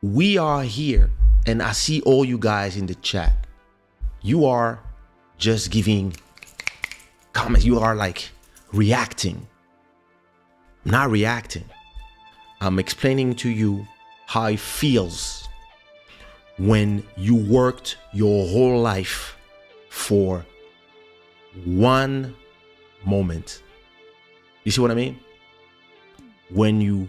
We are here, and I see all you guys in the chat. You are just giving comments. You are like reacting. I'm not reacting. I'm explaining to you how it feels when you worked your whole life for one moment. You see what I mean? When you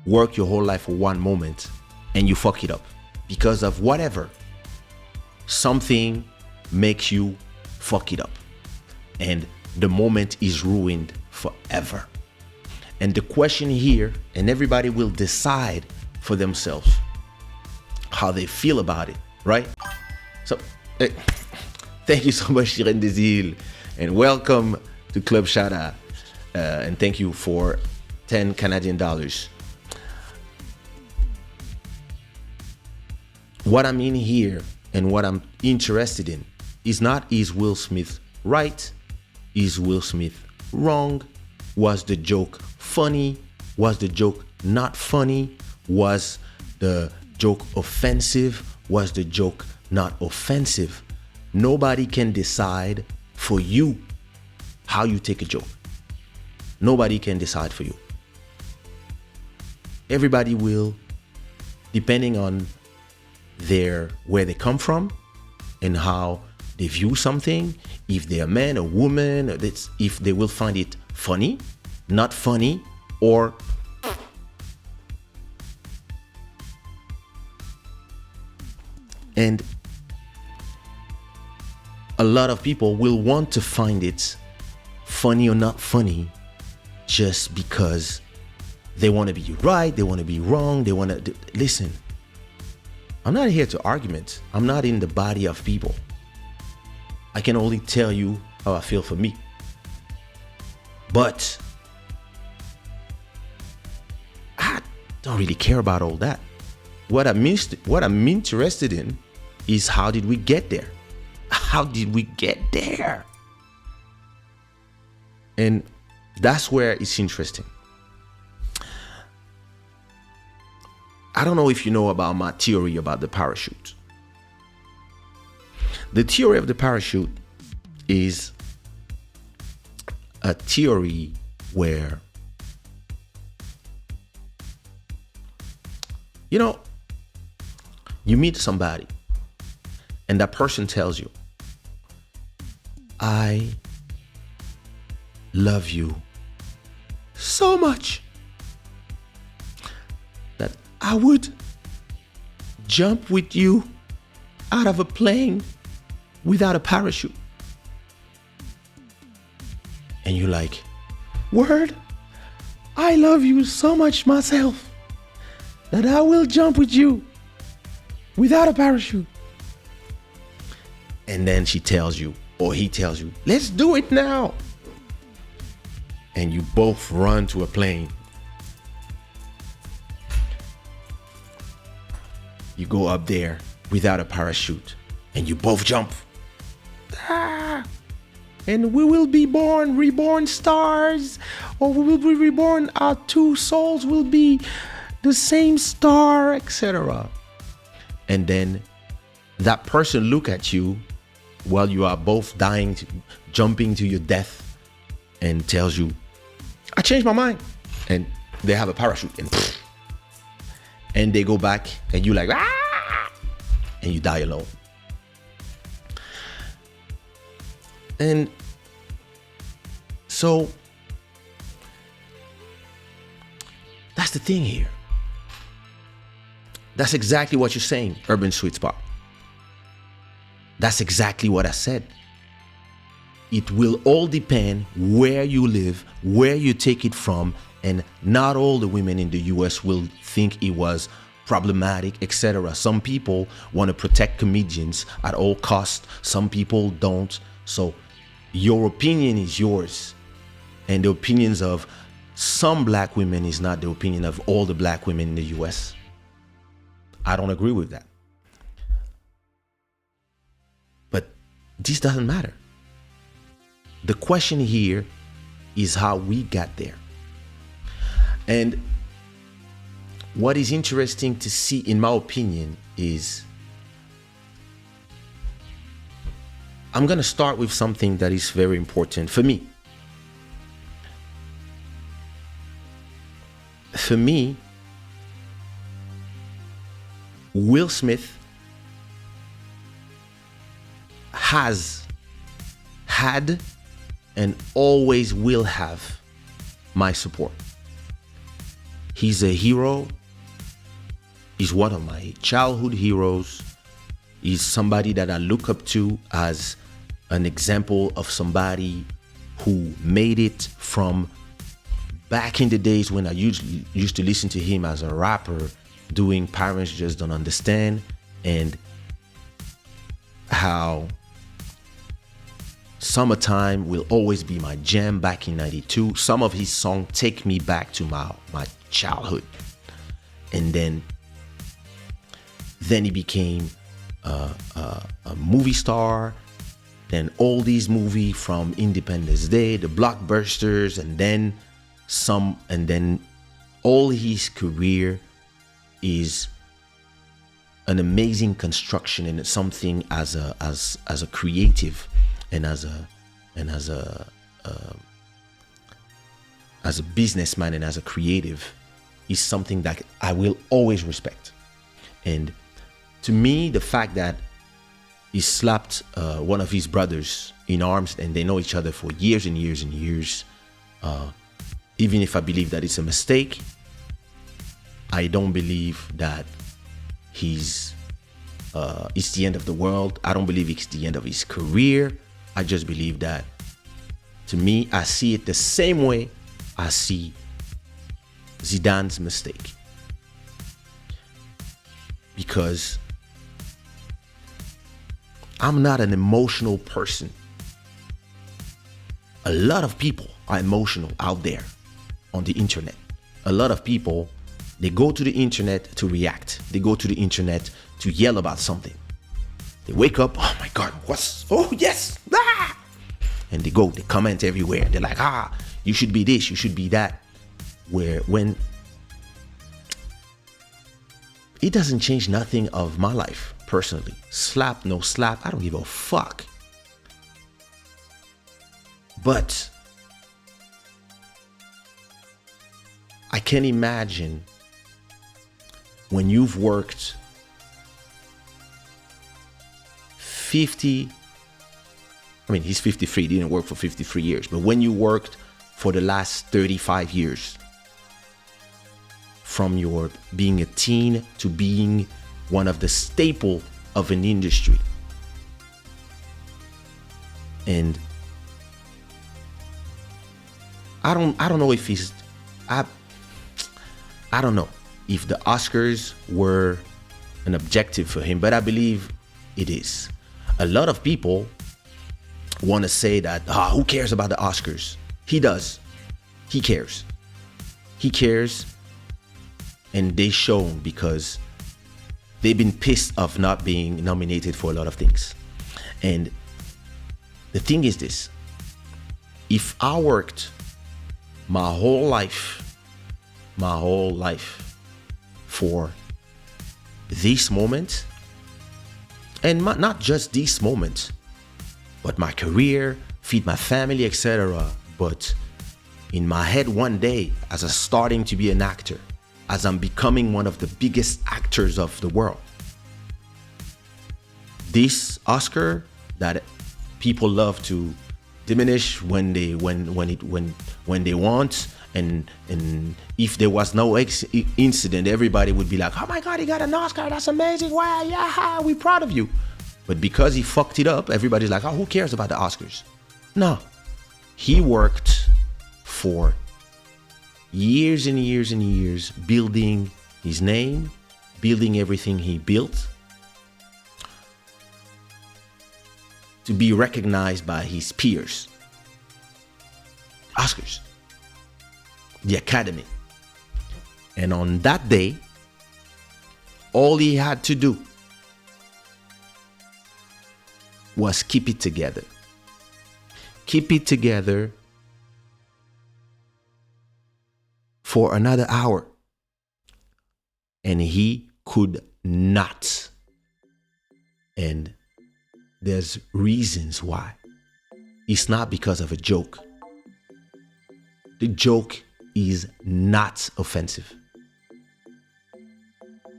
work your whole life for one moment and you fuck it up because of whatever, something makes you fuck it up and the moment is ruined forever. And the question here, and everybody will decide for themselves how they feel about it, right? So, thank you so much, Jada and Will, and welcome to Club Shada. And thank you for 10 Canadian dollars. What I mean here and what I'm interested in is not, is Will Smith right? Is Will Smith wrong? Was the joke funny? Was the joke not funny? Was the joke offensive? Was the joke not offensive? Nobody can decide for you how you take a joke. Nobody can decide for you. Everybody will, depending on where they come from and how they view something, if they're a man, a woman, if they will find it funny, not funny, or and a lot of people will want to find it funny or not funny just because they want to be right, they want to be wrong, they want to listen. I'm not here to argument. I'm not in the body of people. I can only tell you how I feel for me. But I don't really care about all that. What I'm interested in is, how did we get there? How did we get there? And that's where it's interesting. I don't know if you know about my theory about the parachute. The theory of the parachute is a theory where, you meet somebody and that person tells you, I love you so much that I would jump with you out of a plane without a parachute. And you're like, word, I love you so much myself that I will jump with you without a parachute. And then she tells you, or he tells you, let's do it now. And you both run to a plane. You go up there without a parachute and you both jump. And we will be reborn stars, or we will be reborn, our two souls will be the same star, etc. And then that person look at you while you are both dying, jumping to your death, and tells you, I changed my mind. And they have a parachute and they go back and you like, and you die alone. And so that's the thing here. That's exactly what you're saying, Urban Sweet Spot. That's exactly what I said. It will all depend where you live, where you take it from, and not all the women in the US will think it was problematic, etc. Some people want to protect comedians at all costs. Some people don't. So your opinion is yours. And the opinions of some black women is not the opinion of all the black women in the US. I don't agree with that. But this doesn't matter. The question here is how we got there. And what is interesting to see, in my opinion, is I'm going to start with something that is very important for me. For me, Will Smith has had and always will have my support. He's a hero. He's one of my childhood heroes. He's somebody that I look up to as an example of somebody who made it from back in the days when I used to listen to him as a rapper doing Parents Just Don't Understand, and how Summertime will always be my jam back in 92. Some of his songs take me back to my childhood. And then he became a movie star. Then all these movies from Independence Day, the blockbusters, and then all his career is an amazing construction, and it's something as a creative and as a businessman and as a creative is something that I will always respect. And to me, the fact that he slapped one of his brothers in arms and they know each other for years and years and years, even if I believe that it's a mistake, I don't believe that it's the end of the world. I don't believe it's the end of his career. I just believe that, to me, I see it the same way I see Zidane's mistake. Because I'm not an emotional person. A lot of people are emotional out there on the internet. A lot of people, they go to the internet to react. They go to the internet to yell about something. They wake up, oh my God, oh yes, ah! And they comment everywhere. They're like, you should be this, you should be that. When it doesn't change nothing of my life, personally. Slap, no slap, I don't give a fuck. But I can imagine when you've worked 50, he's 53, he didn't work for 53 years, but when you worked for the last 35 years, from your being a teen to being one of the staple of an industry, and I don't know if I don't know if the Oscars were an objective for him, but I believe it is. A lot of people want to say that, who cares about the Oscars? He does. He cares. He cares, and they shown because they've been pissed of not being nominated for a lot of things. And the thing is this: if I worked my whole life for this moment, and not just this moment, but my career, feed my family, etc. But in my head one day, as I'm starting to be an actor, as I'm becoming one of the biggest actors of the world, this Oscar that people love to diminish when they want, and if there was no incident, everybody would be like, oh my God, he got an Oscar, that's amazing, wow, yeah, we proud of you. But because he fucked it up, everybody's like, oh, who cares about the Oscars? No, he worked for years and years and years building his name, building everything he built, to be recognized by his peers. Oscars, the Academy. And on that day, all he had to do was keep it together. Keep it together for another hour. and he could not. And there's reasons why. It's not because of a joke. The joke is not offensive.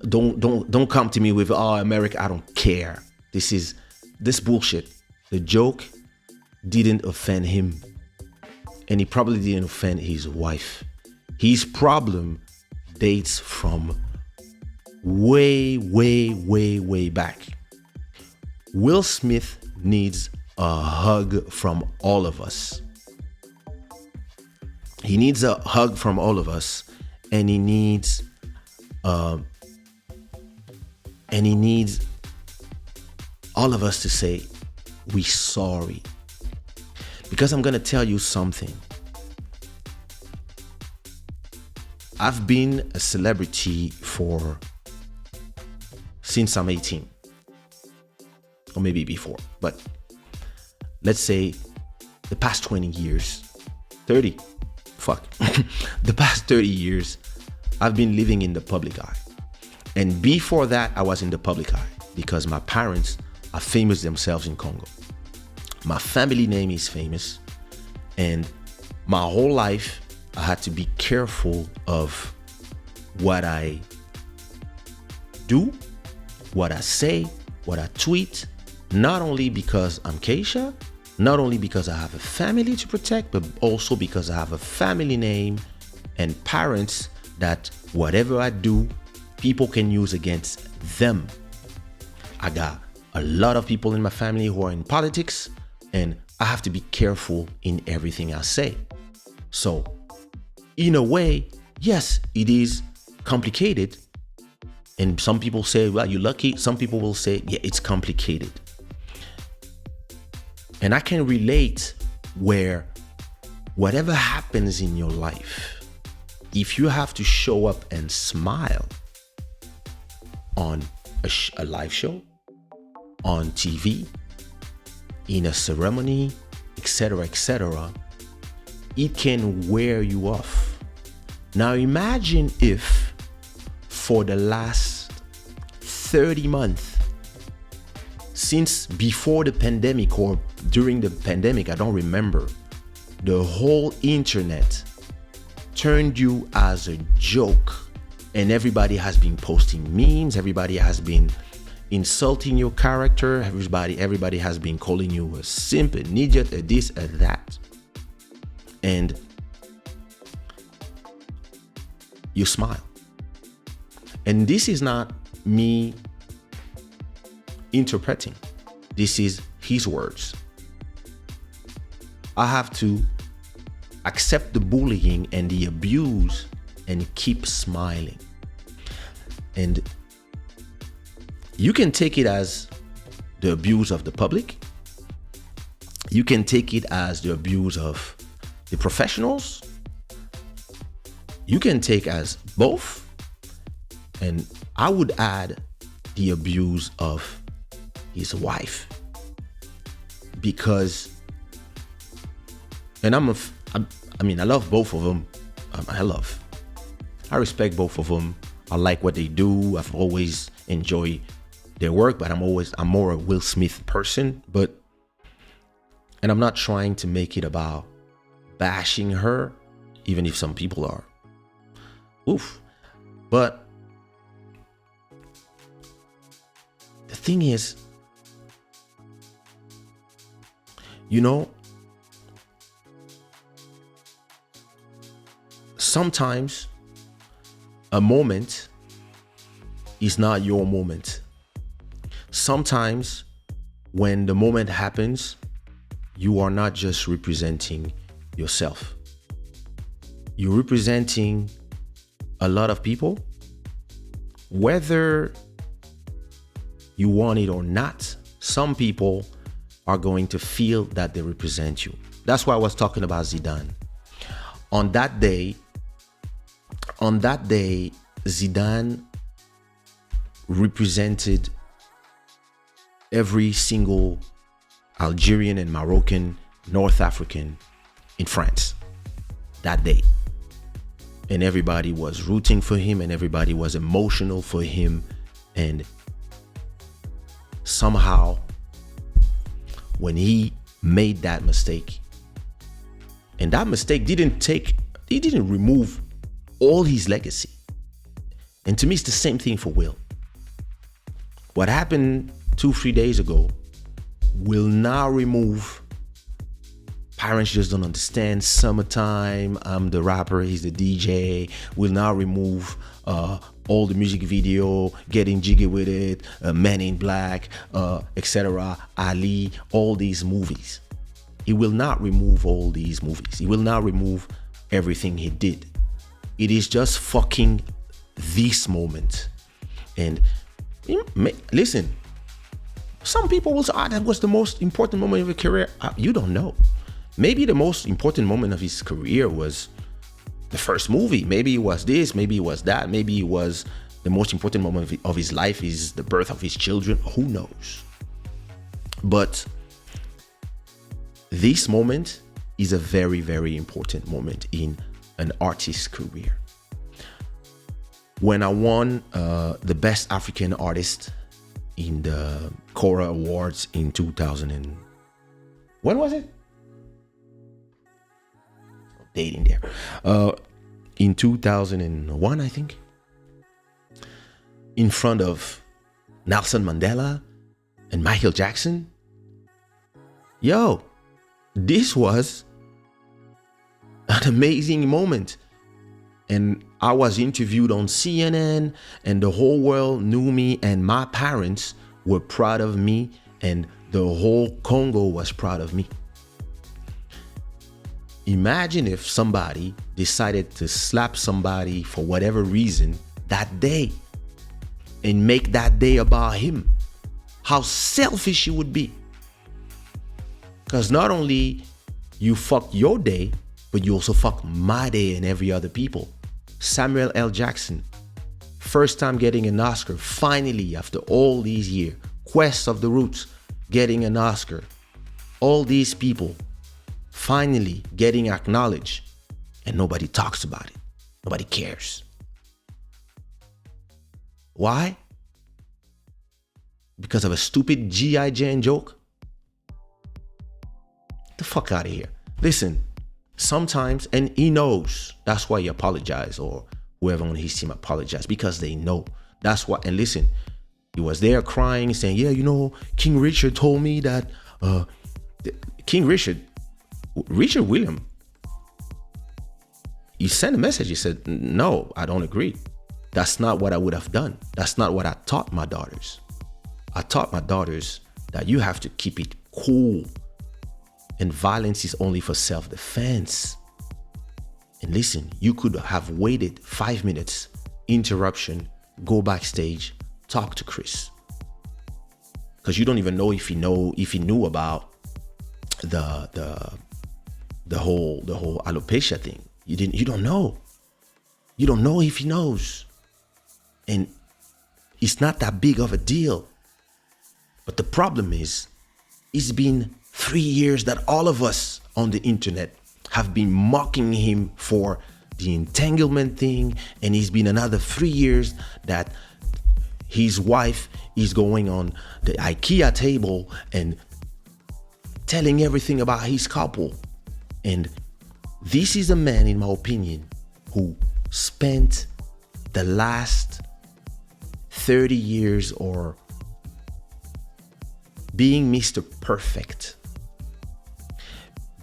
Don't come to me with, oh, America, I don't care. This bullshit. The joke didn't offend him, and he probably didn't offend his wife. His problem dates from way, way, way, way back. Will Smith needs a hug from all of us. He needs a hug from all of us, and he needs all of us to say, we sorry. Because I'm going to tell you something. I've been a celebrity since I'm 18. Or maybe before. But let's say the past 20 years. 30. Fuck. The past 30 years, I've been living in the public eye. And before that, I was in the public eye because my parents are famous themselves in Congo. My family name is famous. And my whole life, I had to be careful of what I do, what I say, what I tweet, not only because I'm Kaysha, not only because I have a family to protect, but also because I have a family name and parents that whatever I do, people can use against them. I got a lot of people in my family who are in politics, and I have to be careful in everything I say. So, in a way, yes, it is complicated. And some people say, well, you're lucky. Some people will say, yeah, it's complicated. And I can relate where whatever happens in your life, if you have to show up and smile on a live show, on TV, in a ceremony, etc., it can wear you off. Now imagine if for the last 30 months, since before the pandemic or during the pandemic, I don't remember, the whole internet turned you as a joke, and everybody has been posting memes, everybody has been insulting your character, everybody has been calling you a simp, an idiot, a this, a that. And you smile. And this is not me interpreting. This is his words. I have to accept the bullying and the abuse and keep smiling. And you can take it as the abuse of the public. You can take it as the abuse of the professionals. You can take as both. And I would add the abuse of his wife. Because, and I love both of them. I respect both of them. I like what they do. I've always enjoyed their work, but I'm more a Will Smith person. And I'm not trying to make it about bashing her, even if some people are. Oof. But the thing is, sometimes a moment is not your moment. Sometimes when the moment happens, you are not just representing yourself. You're representing a lot of people, whether you want it or not. Some people are going to feel that they represent you. That's why I was talking about Zidane. On that day, Zidane represented every single Algerian and Moroccan, North African in France that day. and everybody was rooting for him, and everybody was emotional for him. And somehow, when he made that mistake, and that mistake didn't remove all his legacy. And to me, it's the same thing for Will. What happened 2-3 days ago will now remove. Parents just don't understand. Summertime, I'm the rapper, he's the DJ. Will now remove all the music video, Getting Jiggy with It, Men in Black, etc. Ali, all these movies. He will not remove all these movies. He will not remove everything he did. It is just fucking this moment. And listen, some people will say, that was the most important moment of your career. You don't know. Maybe the most important moment of his career was the first movie. Maybe it was this, maybe it was that, maybe it was the most important moment of his life is the birth of his children. Who knows? But this moment is a very, very important moment in an artist's career. When I won the Best African Artist in the Cora Awards in 2000 and... When was it? Dating there. In 2001, I think. In front of Nelson Mandela and Michael Jackson. Yo, this was an amazing moment. And I was interviewed on CNN, and the whole world knew me, and my parents were proud of me, and the whole Congo was proud of me. Imagine if somebody decided to slap somebody for whatever reason that day and make that day about him. How selfish you would be. Because not only you fuck your day, but you also fuck my day and every other people. Samuel L. Jackson, first time getting an Oscar, finally after all these years. Quest of the Roots, getting an Oscar. All these people finally getting acknowledged, and nobody talks about it. Nobody cares. Why? Because of a stupid G.I. Jane joke? Get the fuck out of here. Listen, sometimes, and he knows, that's why he apologized, or whoever on his team apologized, because they know. That's why, and listen, he was there crying, saying, yeah, you know, King Richard told me that, Richard William, he sent a message. He said, no, I don't agree. That's not what I would have done. That's not what I taught my daughters. I taught my daughters that you have to keep it cool. And violence is only for self-defense. And listen, you could have waited 5 minutes, interruption, go backstage, talk to Chris. Because you don't even know if he knew about the whole alopecia thing. You don't know. You don't know if he knows. And it's not that big of a deal. But the problem is, it's been 3 years that all of us on the internet have been mocking him for the entanglement thing. And it's been another 3 years that his wife is going on the IKEA table and telling everything about his couple. And this is a man, in my opinion, who spent the last 30 years or being Mr. Perfect.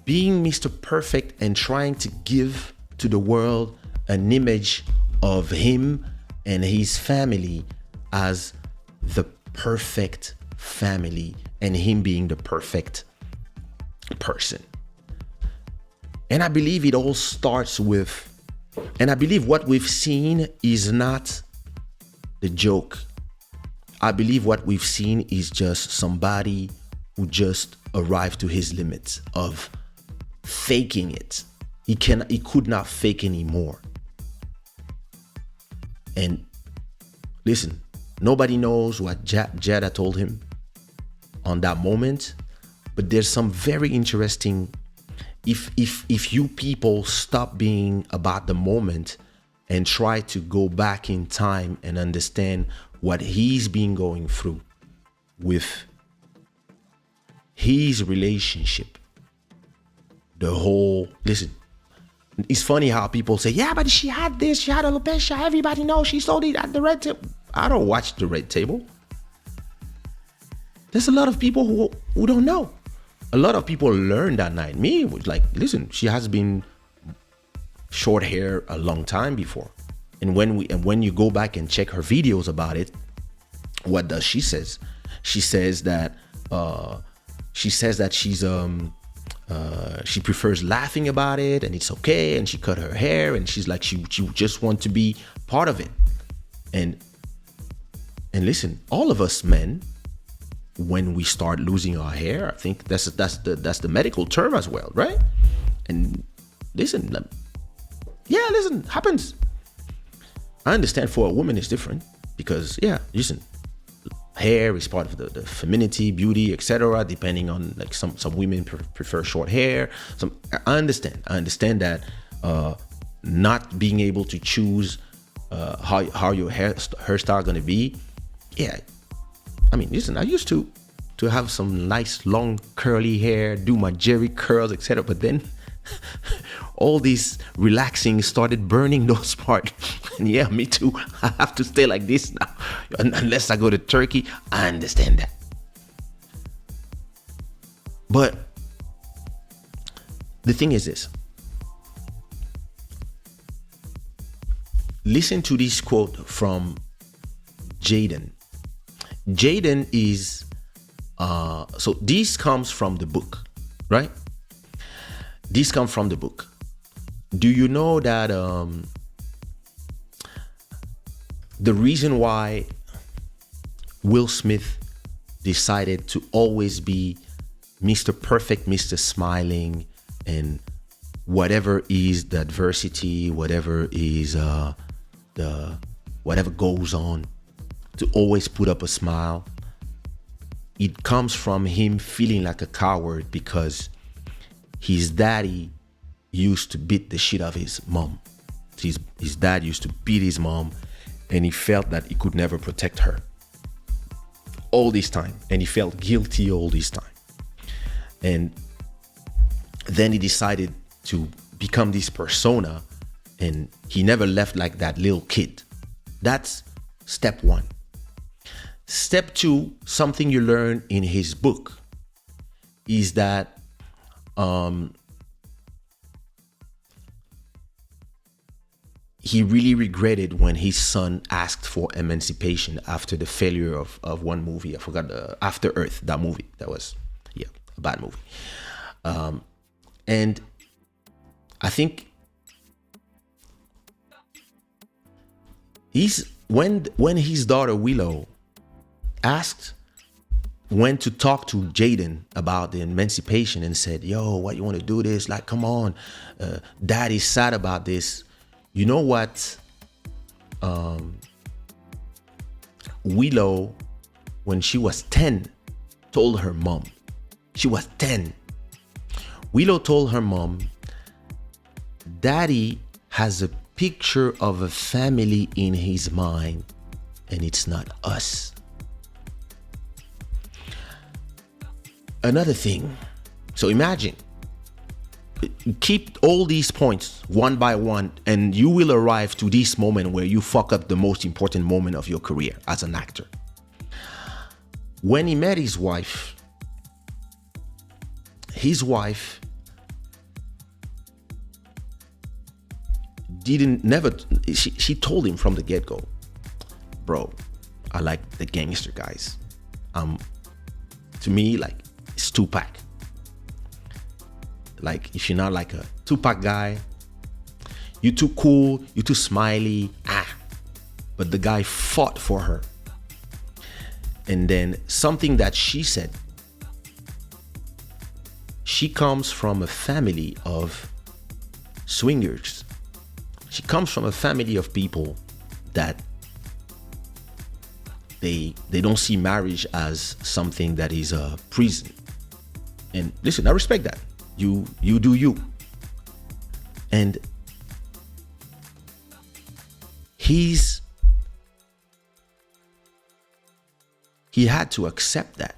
Being Mr. Perfect and trying to give to the world an image of him and his family as the perfect family, and him being the perfect person. And I believe it all starts with, and I believe what we've seen is not the joke. I believe what we've seen is just somebody who just arrived to his limits of faking it. He could not fake anymore. And listen, nobody knows what Jada told him on that moment, but there's some very interesting, if you people stop being about the moment and try to go back in time and understand what he's been going through with his relationship. The whole, listen, it's funny how people say, yeah, but she had this, she had alopecia, everybody knows she sold it at the red table. I don't watch the red table. There's a lot of people who don't know. A lot of people learned that night. Me was like, listen, she has been short hair a long time before. And when you go back and check her videos about it, what does she says? She says that she prefers laughing about it and it's okay, and she cut her hair and she's like she just want to be part of it. And listen, all of us men, when we start losing our hair, I think that's the medical term as well, right? And listen, happens. I understand for a woman it's different because listen, hair is part of the femininity, beauty, etc. Depending on, like, some women prefer short hair. I understand that not being able to choose how your hairstyle gonna be. Yeah, I mean, listen, I used to have some nice long curly hair, do my jerry curls, etc. But then all these relaxing started burning those parts. And yeah, me too. I have to stay like this now unless I go to Turkey. I understand that. But the thing is this. Listen to this quote from Jaden. Jaden is so this comes from the book, right? This comes from the book. Do you know that the reason why Will Smith decided to always be Mr. Perfect, Mr. Smiling, and whatever is the adversity, whatever is whatever goes on, to always put up a smile? It comes from him feeling like a coward because his daddy used to beat the shit out of his mom. His dad used to beat his mom, and he felt that he could never protect her all this time, and he felt guilty all this time. And then he decided to become this persona, and he never left like that little kid. That's step one. Step two, something you learn in his book, is that he really regretted when his son asked for emancipation after the failure of one movie. I forgot, After Earth, that movie. That was, a bad movie. And I think when his daughter Willow went to talk to Jaden about the emancipation and said, yo, what, you want to do this? Like, come on, daddy's sad about this. You know what? Willow, when she was 10, told her mom. She was 10. Willow told her mom, daddy has a picture of a family in his mind, and it's not us. Another thing, so imagine, keep all these points one by one, and you will arrive to this moment where you fuck up the most important moment of your career as an actor. When he met his wife she told him from the get-go, bro, I like the gangster guys. To me, like, it's Tupac. Like, if you're not like a Tupac guy, you're too cool, you're too smiley, but the guy fought for her. And then something that she said, she comes from a family of swingers. She comes from a family of people that they don't see marriage as something that is a prison. And listen, I respect that. You do you. And he had to accept that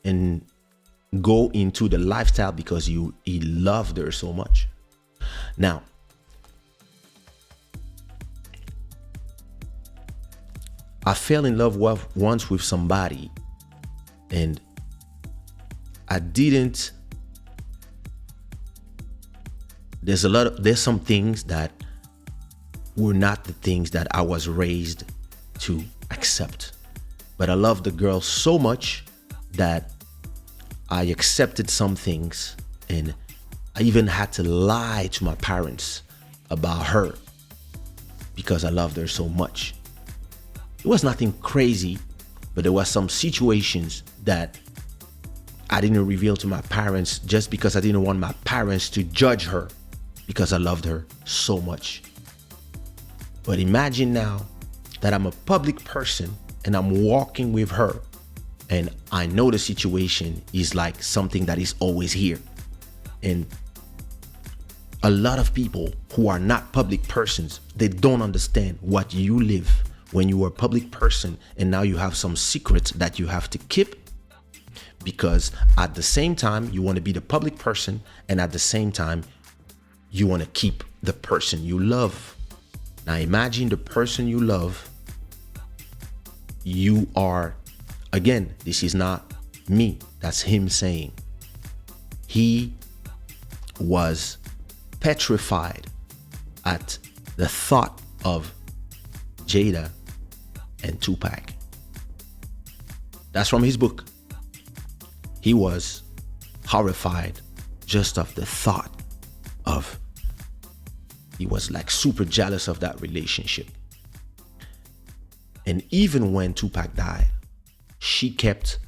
and go into the lifestyle because he loved her so much. Now, I fell in love once with somebody, and there's some things that were not the things that I was raised to accept. But I loved the girl so much that I accepted some things, and I even had to lie to my parents about her because I loved her so much. It was nothing crazy, but there were some situations that I didn't reveal to my parents just because I didn't want my parents to judge her because I loved her so much. But imagine now that I'm a public person and I'm walking with her, and I know the situation is like something that is always here. And a lot of people who are not public persons, they don't understand what you live when you are a public person, and now you have some secrets that you have to keep, because at the same time you want to be the public person, and at the same time you want to keep the person you love. Now imagine the person you love. You are, again, this is not me, that's him saying. He was petrified at the thought of Jada and Tupac. That's from his book. He was horrified just of the thought of, he was like super jealous of that relationship. And even when Tupac died, she kept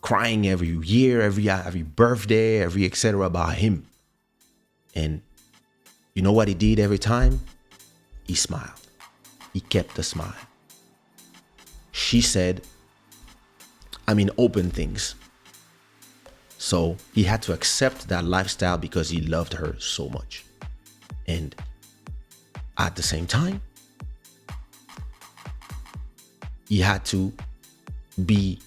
crying every year, every birthday, every etc. about him. And you know what he did every time? He smiled. He kept a smile. She said, open things. So he had to accept that lifestyle because he loved her so much. And at the same time, he had to be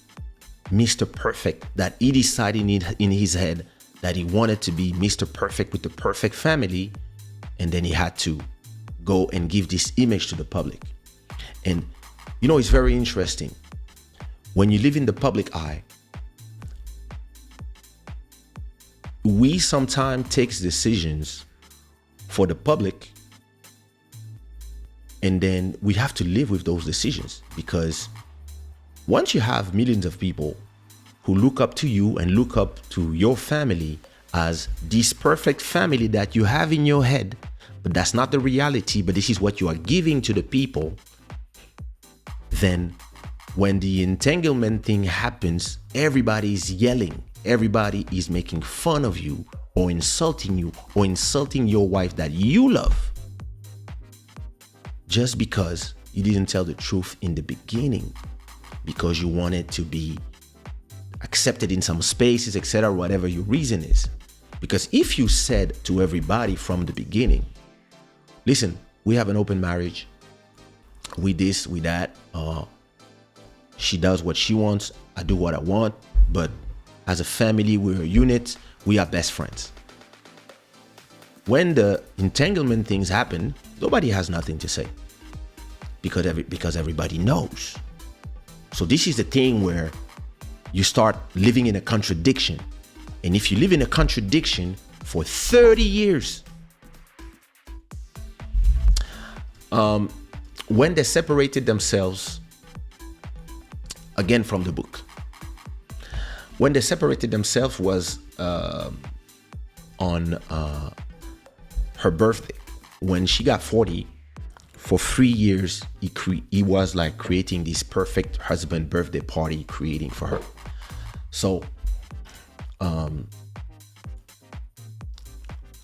Mr. Perfect, that he decided in his head that he wanted to be Mr. Perfect with the perfect family. And then he had to go and give this image to the public. And it's very interesting. When you live in the public eye, we sometimes take decisions for the public, and then we have to live with those decisions, because once you have millions of people who look up to you and look up to your family as this perfect family that you have in your head, but that's not the reality, but this is what you are giving to the people, then when the entanglement thing happens, everybody is yelling, everybody is making fun of you or insulting your wife that you love, just because you didn't tell the truth in the beginning, because you wanted to be accepted in some spaces, etc., whatever your reason is. Because if you said to everybody from the beginning, listen, we have an open marriage, we this, we that, she does what she wants, I do what I want, but as a family, we're a unit, we are best friends. When the entanglement things happen, nobody has nothing to say, because everybody knows. So this is the thing where you start living in a contradiction. And if you live in a contradiction for 30 years, when they separated themselves, again from the book, when they separated themselves was on her birthday. When she got 40, for 3 years, he was like creating this perfect husband birthday party, creating for her. So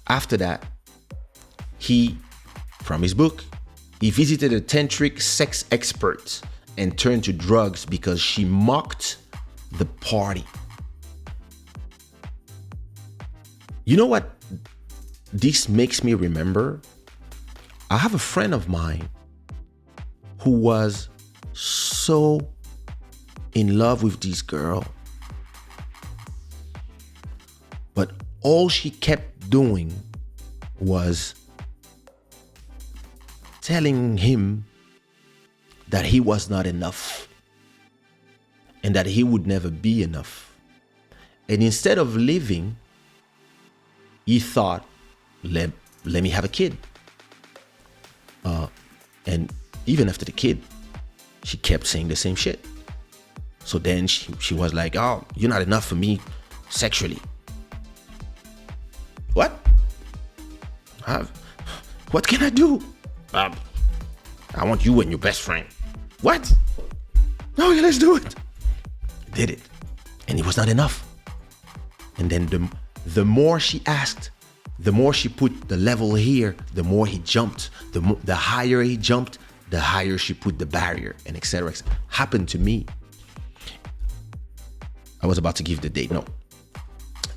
after that, from his book, he visited a tantric sex expert and turned to drugs because she mocked the party. You know what this makes me remember? I have a friend of mine who was so in love with this girl, but all she kept doing was telling him that he was not enough and that he would never be enough. And instead of living, he thought, let me have a kid. And even after the kid, she kept saying the same shit. So then she was like, oh, you're not enough for me sexually. What? What can I do? I want you and your best friend. What? No, let's do it. Did it. And it was not enough. And then the more she asked, the more she put the level here, the more he jumped. The higher he jumped, the higher she put the barrier, and etc. Happened to me. I was about to give the date. No.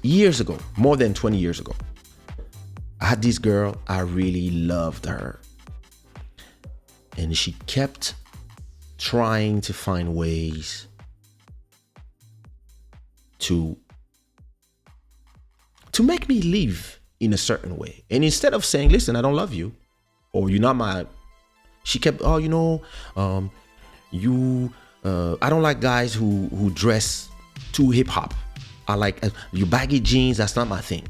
Years ago, more than 20 years ago, I had this girl. I really loved her. And she kept trying to find ways to make me live in a certain way. And instead of saying, listen, I don't love you, or you're not my, she kept, oh, I don't like guys who dress too hip hop. I like you baggy jeans. That's not my thing.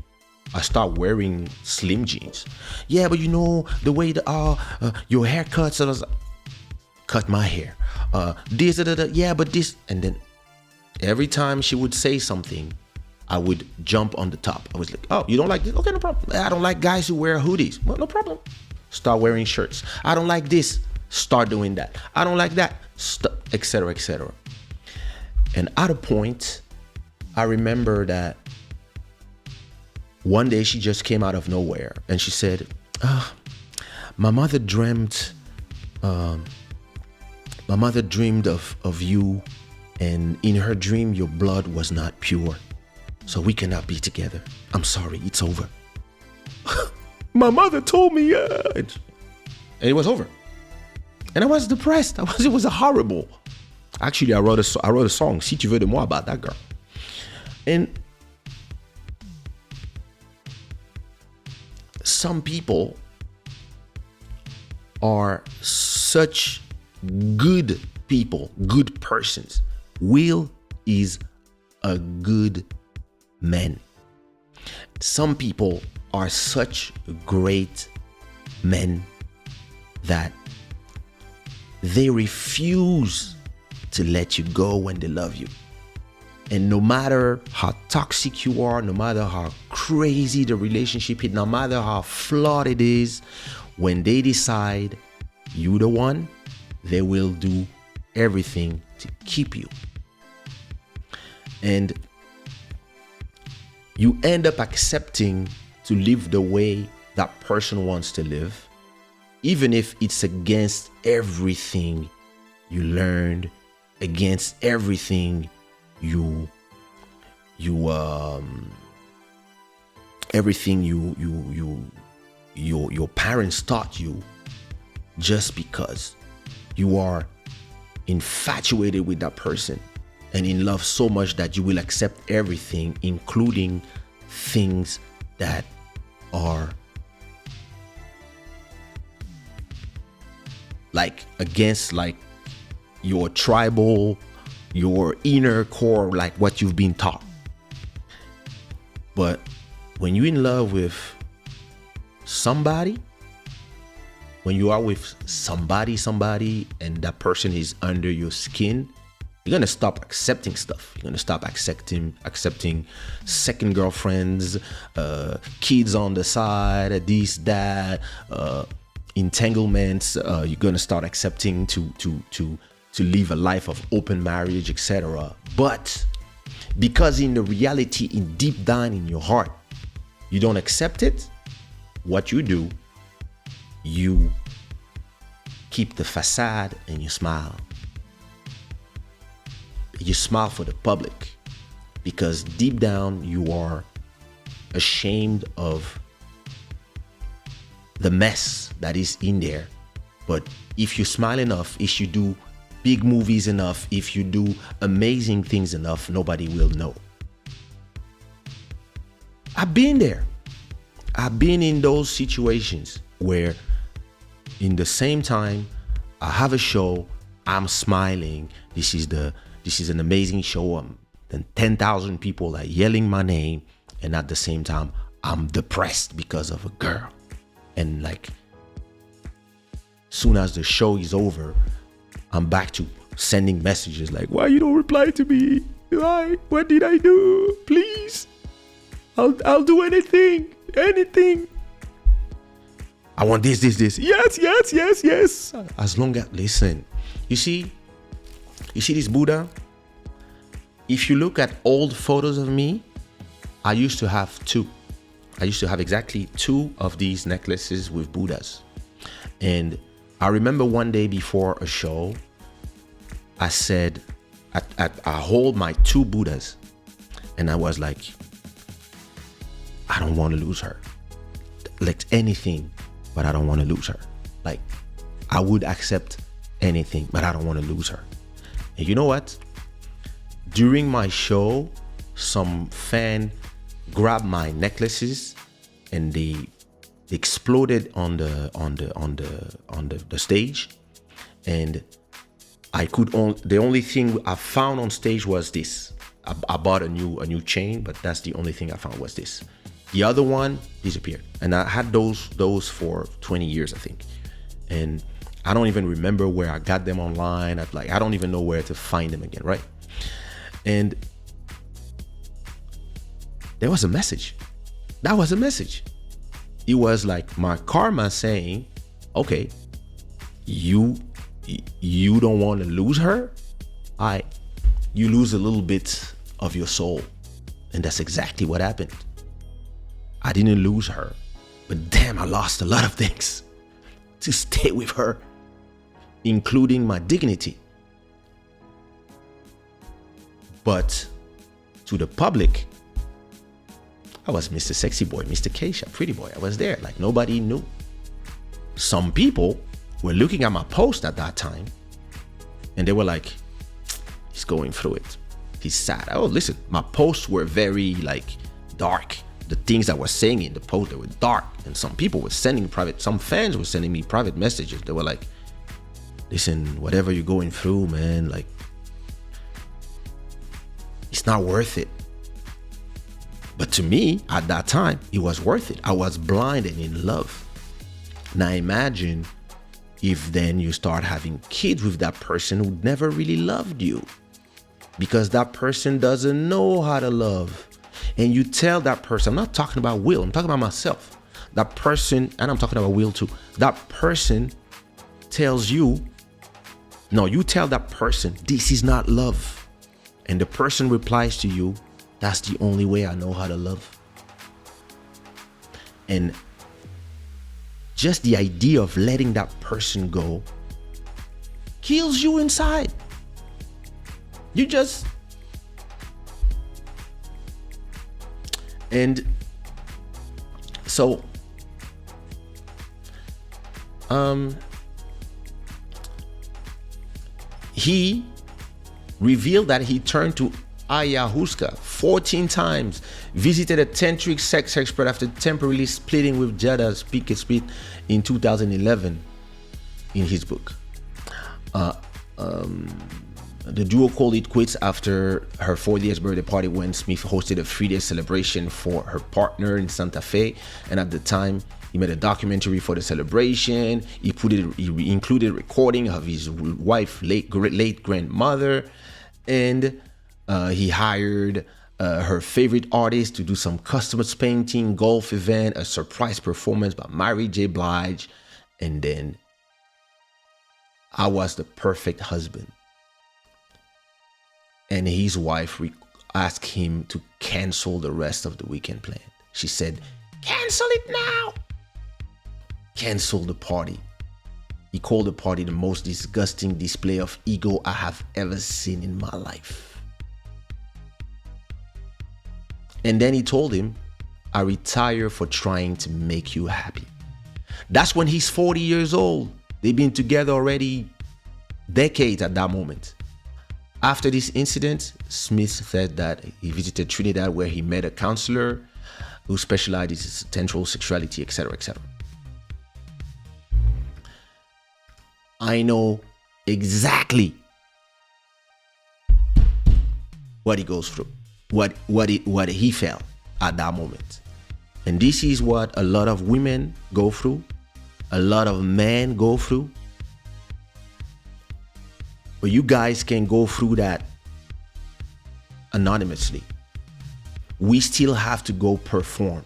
I start wearing slim jeans. Yeah, but the way your haircuts. So cut my hair. This, yeah, but this, and then every time she would say something, I would jump on the top. I was like, oh, you don't like this? Okay, no problem. I don't like guys who wear hoodies. Well, no problem. Start wearing shirts. I don't like this. Start doing that. I don't like that. Etc. etc. And at a point, I remember that one day she just came out of nowhere and she said, my mother dreamed of you, and in her dream your blood was not pure, so we cannot be together. I'm sorry, it's over. My mother told me, and it was over. And I was depressed. It was horrible. Actually, I wrote a song, Si Tu veux de moi, about that girl. And some people are such good people, good persons. Will is a good man. Some people are such great men that they refuse to let you go when they love you. And no matter how toxic you are, no matter how crazy the relationship is, no matter how flawed it is, when they decide you're the one, they will do everything to keep you. And you end up accepting to live the way that person wants to live, even if it's against everything you learned, against everything your parents taught you, just because you are infatuated with that person and in love so much that you will accept everything, including things that are like against like your tribal, your inner core, like what you've been taught. But when you're in love with somebody, when you are with somebody and that person is under your skin, you're gonna stop accepting stuff. You're gonna stop accepting second girlfriends, kids on the side, this, that, entanglements. You're gonna start accepting to live a life of open marriage, etc. But because in the reality, in deep down in your heart, you don't accept it, what you do, you keep the facade and you smile. You smile for the public because deep down you are ashamed of the mess that is in there. But if you smile enough, if you do big movies enough, if you do amazing things enough, nobody will know. I've been there. I've been in those situations where in the same time I have a show, I'm smiling. This is an amazing show. Then 10,000 people are yelling my name, and at the same time I'm depressed because of a girl. And like soon as the show is over, I'm back to sending messages like, why you don't reply to me? Why? What did I do? Please. I'll do anything. I want this. Yes. As long as, listen, you see this Buddha? If you look at old photos of me, I used to have two. I used to have exactly two of these necklaces with Buddhas. And I remember one day before a show, I said, I hold my two Buddhas, and I was like, I don't want to lose her. Like anything, but I don't want to lose her. Like I would accept anything, but I don't want to lose her. And you know what? During my show, some fan grabbed my necklaces and they exploded on the stage, and the only thing I found on stage was this. I bought a new chain, but that's the only thing I found was this. The other one disappeared, and I had those for 20 years, I think, and I don't even remember where I got them online. I don't even know where to find them again, right? And there was a message. That was a message. It was like my karma saying, okay, you don't want to lose her. You lose a little bit of your soul. And that's exactly what happened. I didn't lose her, but damn, I lost a lot of things to stay with her, including my dignity. But to the public, I was Mr. Sexy Boy, Mr. Kaysha, Pretty Boy. I was there, like nobody knew. Some people were looking at my post at that time, and they were like, he's going through it. He's sad. Oh, listen, my posts were very like dark. The things I was saying in the post, they were dark. And some people were some fans were sending me private messages. They were like, listen, whatever you're going through, man, like, it's not worth it. But to me, at that time, it was worth it. I was blind and in love. Now imagine if then you start having kids with that person who never really loved you, because that person doesn't know how to love. And you tell that person, I'm not talking about Will, I'm talking about myself. That person, and I'm talking about Will too. That person tells you, no, you tell that person, this is not love. And the person replies to you, that's the only way I know how to love. And just the idea of letting that person go kills you inside. You just... And so, he revealed that he turned to ayahuasca 14 times, visited a tantric sex expert after temporarily splitting with Jada Speak in 2011 in his book. The duo called it quits after her 40th birthday party when Smith hosted a 3-day celebration for her partner in Santa Fe. And at the time, he made a documentary for the celebration. He included recording of his wife's late grandmother. And he hired her favorite artist to do some custom painting, golf event, a surprise performance by Mary J. Blige. And then I was the perfect husband. And his wife asked him to cancel the rest of the weekend plan. She said, cancel it now. Cancel the party. He called the party the most disgusting display of ego I have ever seen in my life. And then he told him, I retire for trying to make you happy. That's when he's 40 years old. They've been together already decades at that moment. After this incident, Smith said that he visited Trinidad where he met a counselor who specializes in sensual sexuality, etc., etc. I know exactly what he goes through, what he felt at that moment. And this is what a lot of women go through, a lot of men go through. But you guys can go through that anonymously. We still have to go perform.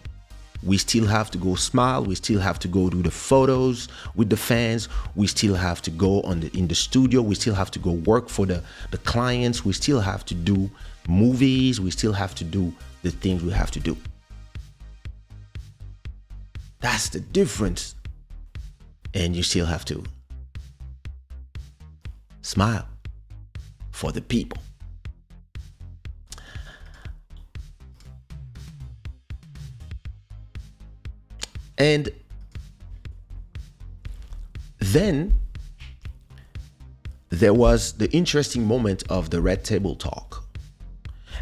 We still have to go smile. We still have to go do the photos with the fans. We still have to go in the studio. We still have to go work for the clients. We still have to do movies. We still have to do the things we have to do. That's the difference. And you still have to smile for the people. And then there was the interesting moment of the Red Table Talk.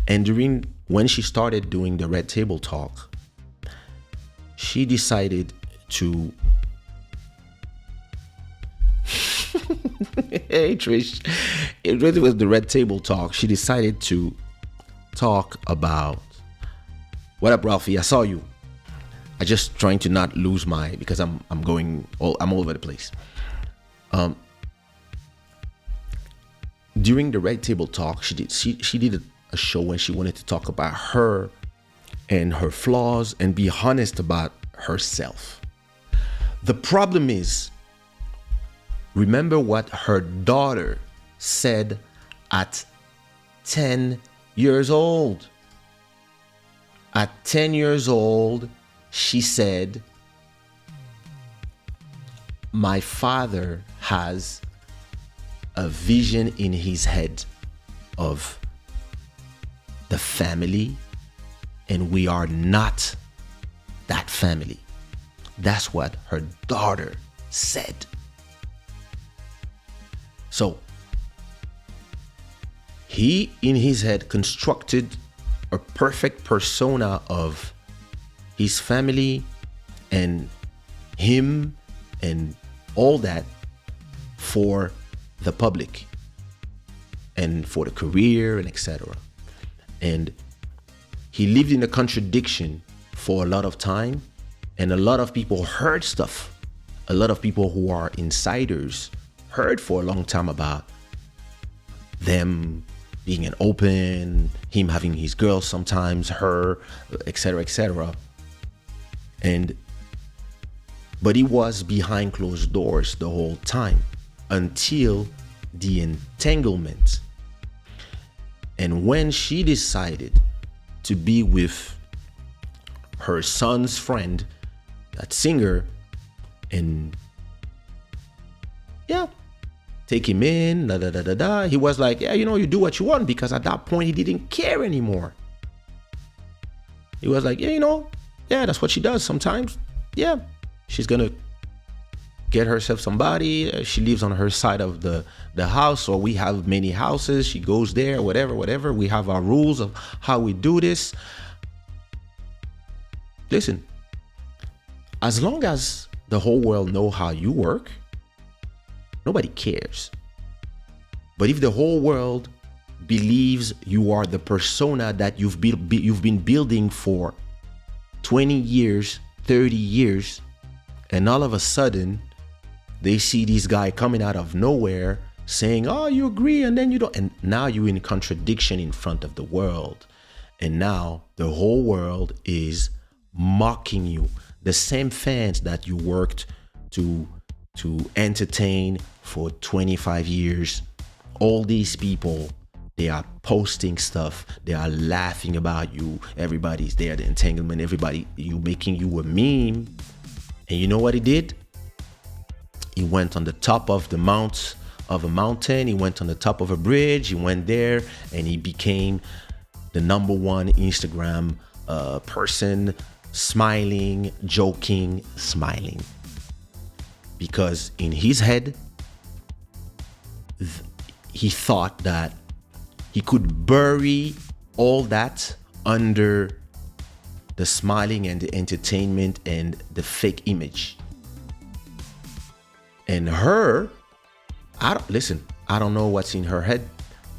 And when she started doing the Red Table Talk, she decided to hey Trish, it really was the Red Table Talk. She decided to talk about, what up Ralphie, I saw you. I just trying to not lose because I'm all over the place. During the Red Table Talk, she did a show when she wanted to talk about her and her flaws and be honest about herself. The problem is, remember what her daughter said at 10 years old. At 10 years old, she said, my father has a vision in his head of the family, and we are not that family. That's what her daughter said. So he, in his head, constructed a perfect persona of his family and him and all that for the public and for the career and etc. And he lived in a contradiction for a lot of time, and a lot of people heard stuff. A lot of people who are insiders heard for a long time about them being an open, him having his girls sometimes, her, etc., etc. But he was behind closed doors the whole time until the entanglement. And when she decided to be with her son's friend, that singer, and take him in, he was like, you do what you want, because at that point he didn't care anymore. He was like, that's what she does sometimes. Yeah, she's gonna get herself somebody. She lives on her side of the house, or we have many houses. She goes there, whatever. We have our rules of how we do this. Listen, as long as the whole world know how you work, nobody cares. But if the whole world believes you are the persona that you've been building for 20 years, 30 years, and all of a sudden they see this guy coming out of nowhere saying, oh, you agree, and then you don't, and now you're in contradiction in front of the world. And now the whole world is mocking you. The same fans that you worked to entertain for 25 years, all these people, they are posting stuff, they are laughing about you, everybody's there, the entanglement, everybody, making you a meme. And you know what he did? He went on the top of a mountain, he went on the top of a bridge, he went there, and he became the #1 Instagram person, smiling, joking, smiling. because in his head, he thought that he could bury all that under the smiling and the entertainment and the fake image. And her, I don't know what's in her head.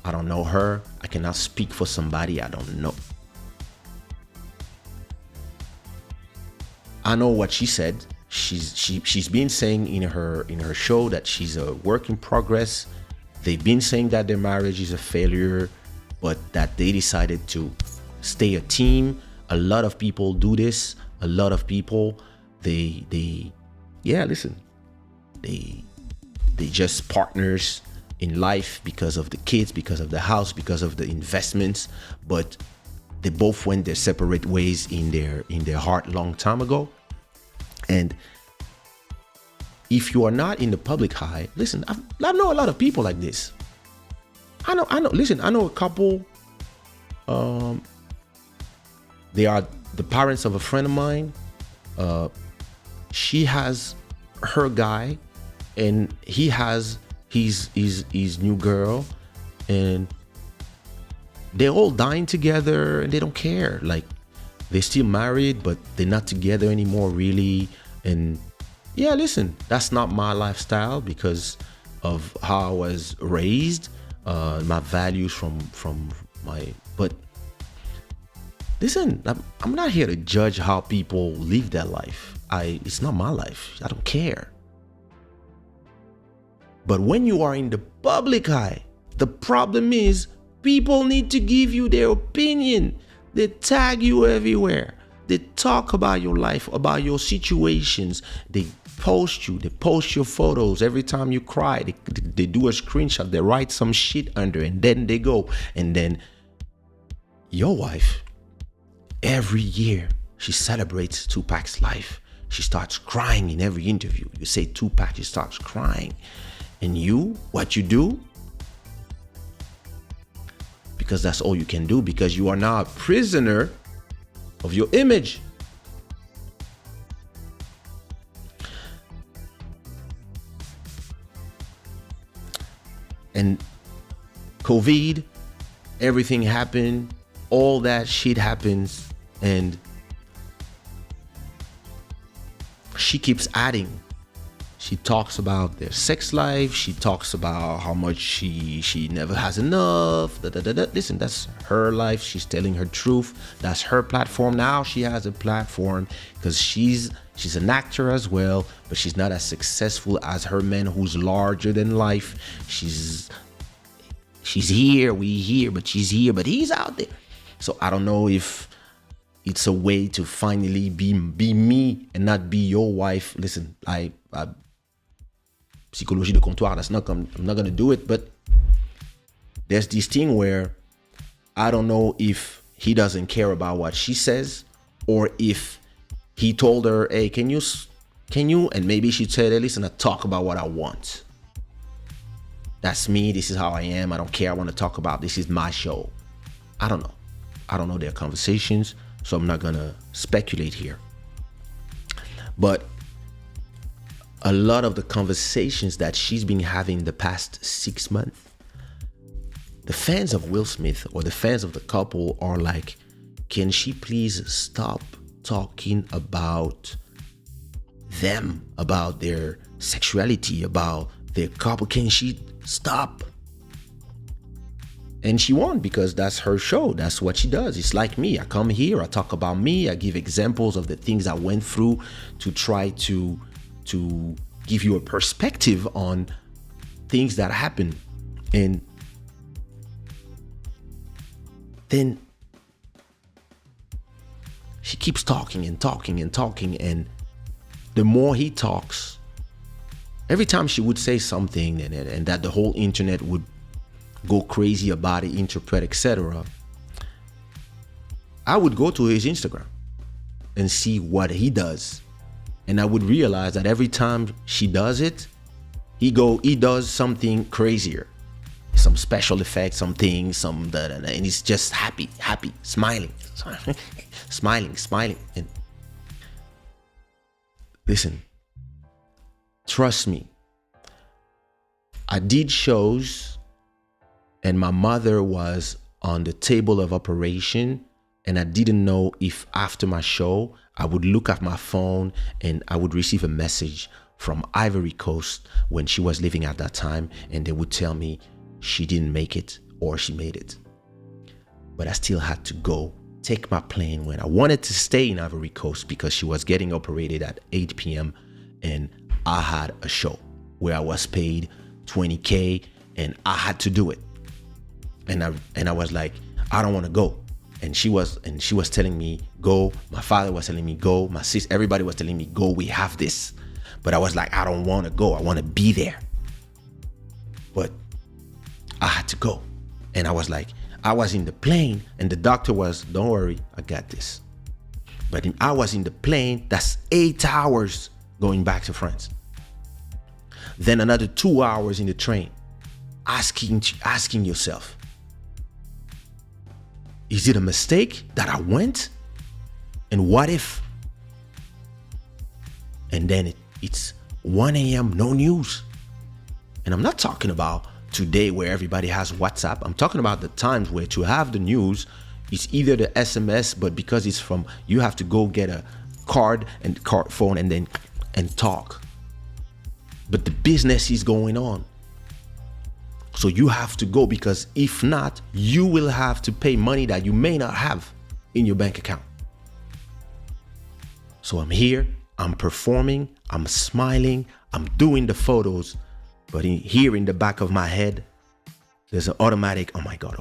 I don't know her. I cannot speak for somebody I don't know. I know what she said. She's been saying in her show that she's a work in progress. They've been saying that their marriage is a failure, but that they decided to stay a team. A lot of people do this. A lot of people, they just partners in life because of the kids, because of the house, because of the investments, but they both went their separate ways in their heart long time ago. And if you are not in the public eye, listen, I know a lot of people like this. I know. Listen, I know a couple. They are the parents of a friend of mine. She has her guy, and he has his new girl, and they're all dying together, and they don't care. Like, they're still married, but they're not together anymore, really. And yeah, listen, that's not my lifestyle because of how I was raised, my values from my. But listen, I'm not here to judge how people live their life. It's not my life. I don't care. But when you are in the public eye, the problem is people need to give you their opinion. They tag you everywhere. They talk about your life, about your situations. They post you. They post your photos. Every time you cry, they do a screenshot. They write some shit under, and then they go. And then your wife, every year, she celebrates Tupac's life. She starts crying in every interview. You say Tupac, she starts crying. And you, what you do? Because that's all you can do, because you are now a prisoner of your image. And COVID, everything happened, all that shit happens, and she keeps adding. She talks about their sex life. She talks about how much she never has enough. Listen, that's her life. She's telling her truth. That's her platform. Now she has a platform because she's an actor as well, but she's not as successful as her man who's larger than life. She's here, we here, but she's here, but he's out there. So I don't know if it's a way to finally be me and not be your wife. Listen, I psychologie de comptoir, I'm not gonna do it, but there's this thing where I don't know if he doesn't care about what she says, or if he told her, hey, can you, and maybe she said, hey, listen, I talk about what I want. That's me, this is how I am, I don't care, I want to talk about, this is my show. I don't know their conversations, so I'm not gonna speculate here. But a lot of the conversations that she's been having the past 6 months, the fans of Will Smith or the fans of the couple are like, can she please stop talking about them, about their sexuality, about their couple? Can she stop? And she won't, because that's her show. That's what she does. It's like me. I come here, I talk about me, I give examples of the things I went through to try to give you a perspective on things that happen. And then she keeps talking and talking and talking, and the more he talks, every time she would say something and that the whole internet would go crazy about it, interpret, etc., I would go to his Instagram and see what he does. And I would realize that every time she does it, he does something crazier, some special effects, something, and he's just happy, smiling, smiling. And listen, Trust me. I did shows and my mother was on the table of operation, and I didn't know if after my show I would look at my phone and I would receive a message from Ivory Coast when she was living at that time, and they would tell me she didn't make it or she made it. But I still had to go take my plane when I wanted to stay in Ivory Coast because she was getting operated at 8 p.m. and I had a show where I was paid $20K and I had to do it. And I was like, I don't want to go. And she was telling me, go. My father was telling me, go. My sister, everybody was telling me, go. We have this. But I was like, I don't want to go. I want to be there. But I had to go. And I was like, I was in the plane and the doctor was, don't worry, I got this. But I was in the plane, that's 8 hours going back to France. Then another 2 hours in the train, asking yourself, is it a mistake that I went? And what if? And then it's 1 a.m., no news. And I'm not talking about today where everybody has WhatsApp. I'm talking about the times where to have the news, it's either the SMS, but because it's from, you have to go get a card phone and talk. But the business is going on. So you have to go, because if not, you will have to pay money that you may not have in your bank account. So I'm here, I'm performing, I'm smiling, I'm doing the photos, but here in the back of my head, there's an automatic, oh my God.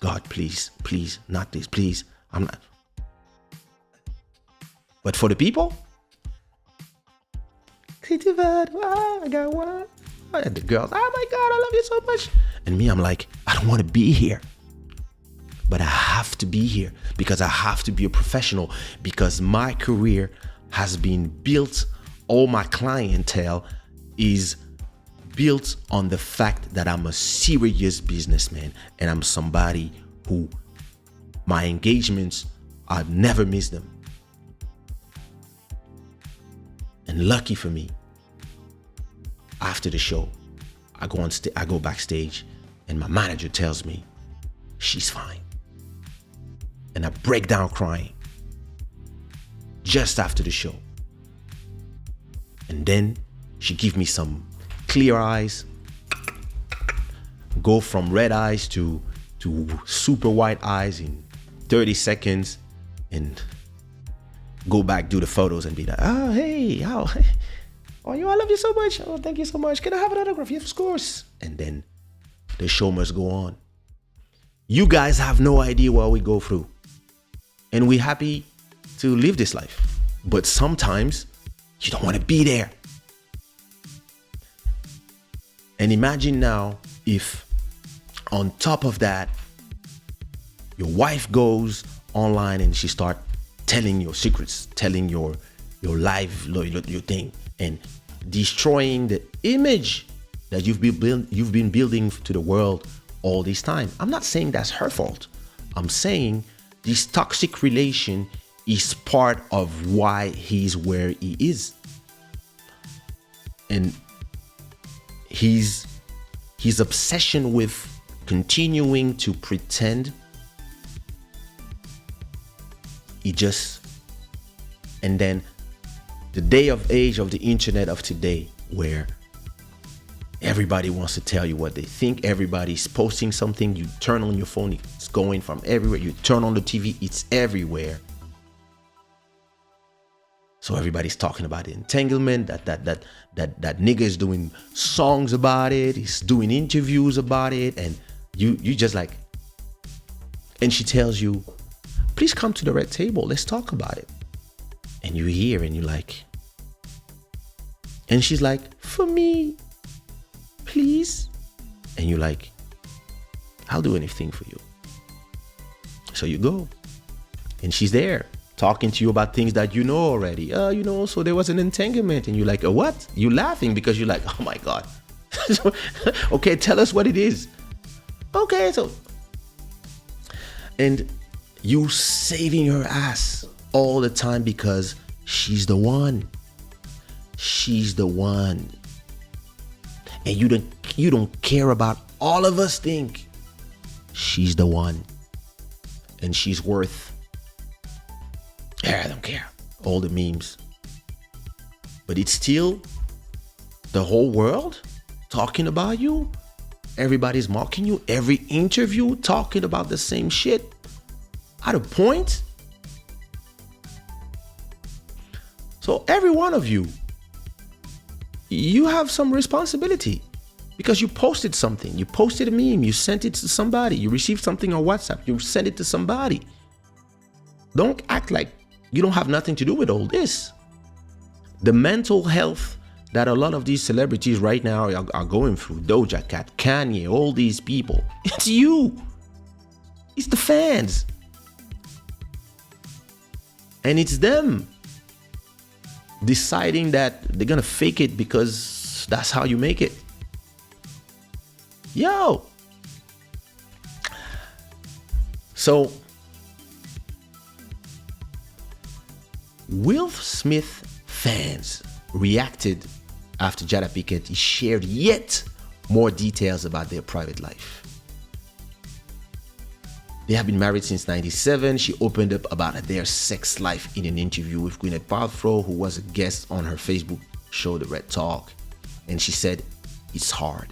God, please, not this, please. I'm not. But for the people, I got one. The girls, oh my God, I love you so much. And me, I'm like, I don't want to be here. But I have to be here because I have to be a professional, because my career has been built, all my clientele is built on the fact that I'm a serious businessman and I'm somebody who my engagements, I've never missed them. And lucky for me, after the show, I go backstage and my manager tells me she's fine. And I break down crying just after the show. And then she gives me some clear eyes, go from red eyes to super white eyes in 30 seconds, and go back, do the photos and be like, oh, hey, oh, I love you so much. Oh, thank you so much. Can I have an autograph? Yes, of course. And then the show must go on. You guys have no idea what we go through. And we're happy to live this life. But sometimes you don't want to be there. And imagine now if on top of that, your wife goes online and she starts telling your secrets, telling your life, your thing, and destroying the image that you've been building to the world all this time. I'm not saying that's her fault. I'm saying this toxic relation is part of why he's where he is. And his obsession with continuing to pretend, and then the day of age of the internet of today, where everybody wants to tell you what they think, everybody's posting something, you turn on your phone, it's going from everywhere, you turn on the TV, it's everywhere. So everybody's talking about the entanglement, that nigga is doing songs about it, he's doing interviews about it, and you just like, and she tells you, please come to the red table, let's talk about it. And you hear and you're like, and she's like, for me, please. And you're like, I'll do anything for you. So you go, and she's there talking to you about things that you know already. So there was an entanglement, and you're like, what? You're laughing because you're like, oh my God. Okay, tell us what it is. Okay, so, and you saving her ass all the time because she's the one. she's the one. And you don't care about all of us think. She's the one. And she's worth, I don't care, all the memes. But it's still the whole world talking about you. Everybody's mocking you. Every interview talking about the same shit. At a point. So every one of you, you have some responsibility because you posted something. You posted a meme. You sent it to somebody. You received something on WhatsApp. You sent it to somebody. Don't act like you don't have nothing to do with all this. The mental health that a lot of these celebrities right now are going through, Doja Cat, Kanye, all these people, it's you. It's the fans. And it's them deciding that they're gonna fake it because that's how you make it. Yo. So, Will Smith fans reacted after Jada Pinkett shared yet more details about their private life. They have been married since 97. She opened up about their sex life in an interview with Gwyneth Paltrow, who was a guest on her Facebook show, The Red Talk. And she said, it's hard.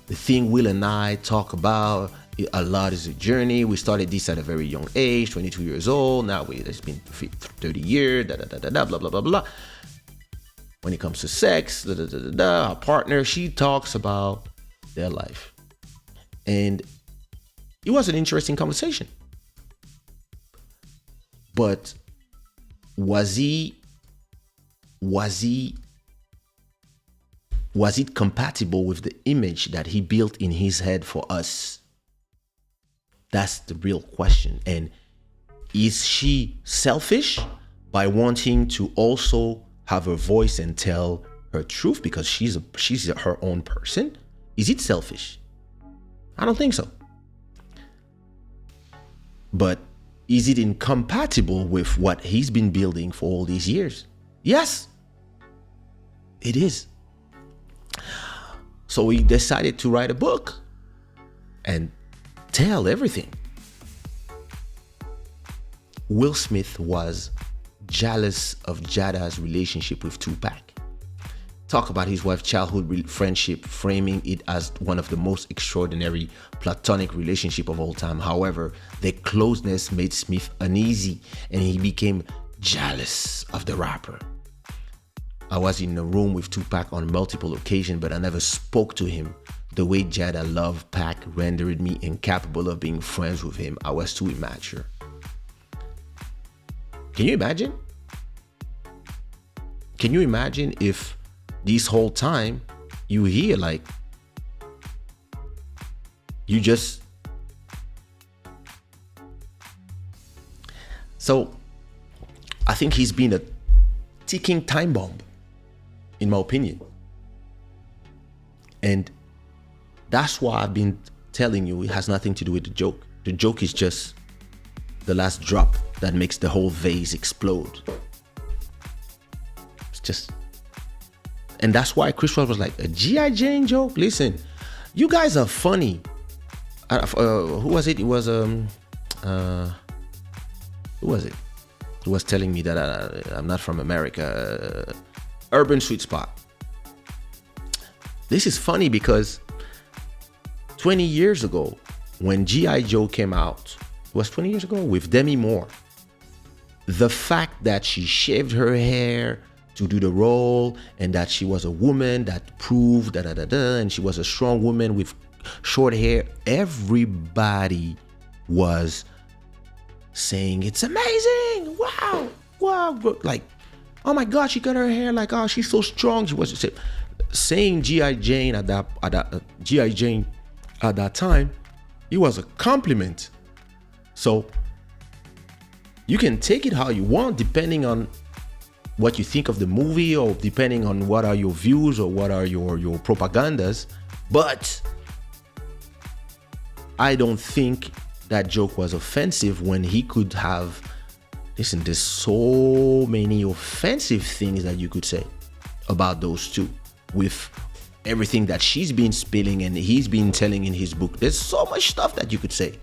The thing Will and I talk about a lot is a journey. We started this at a very young age, 22 years old. Now it's been 30 years, blah, blah, blah, blah. When it comes to sex, our partner, she talks about their life. And it was an interesting conversation. But was it compatible with the image that he built in his head for us? That's the real question. And is she selfish by wanting to also have her voice and tell her truth because she's her own person? Is it selfish? I don't think so. But is it incompatible with what he's been building for all these years? Yes, it is. So he decided to write a book and tell everything. Will Smith was jealous of Jada's relationship with Tupac. Talk about his wife's childhood friendship, framing it as one of the most extraordinary platonic relationship of all time. However, their closeness made Smith uneasy and he became jealous of the rapper. I was in a room with Tupac on multiple occasions, but I never spoke to him. The way Jada loved Pac rendered me incapable of being friends with him. I was too immature. Can you imagine? Can you imagine if this whole time you hear like you just... So I think he's been a ticking time bomb, in my opinion. And that's why I've been telling you it has nothing to do with the joke. The joke is just the last drop that makes the whole vase explode. It's just... And that's why Chris Rock was like, a G.I. Jane joke? Listen, you guys are funny. Who was it? It was, who was it? Who was telling me that I'm not from America? Urban Sweet Spot. This is funny because 20 years ago, when G.I. Joe came out, it was 20 years ago, with Demi Moore. The fact that she shaved her hair to do the role and that she was a woman that proved and she was a strong woman with short hair, everybody was saying it's amazing, wow, like, oh my god, she got her hair, like, oh, she's so strong. She was saying G.I. Jane at that time, it was a compliment. So you can take it how you want, depending on what you think of the movie, or depending on what are your views or what are your propagandas. But I don't think that joke was offensive when he could have listen, there's so many offensive things that you could say about those two with everything that she's been spilling and he's been telling in his book. There's so much stuff that you could say.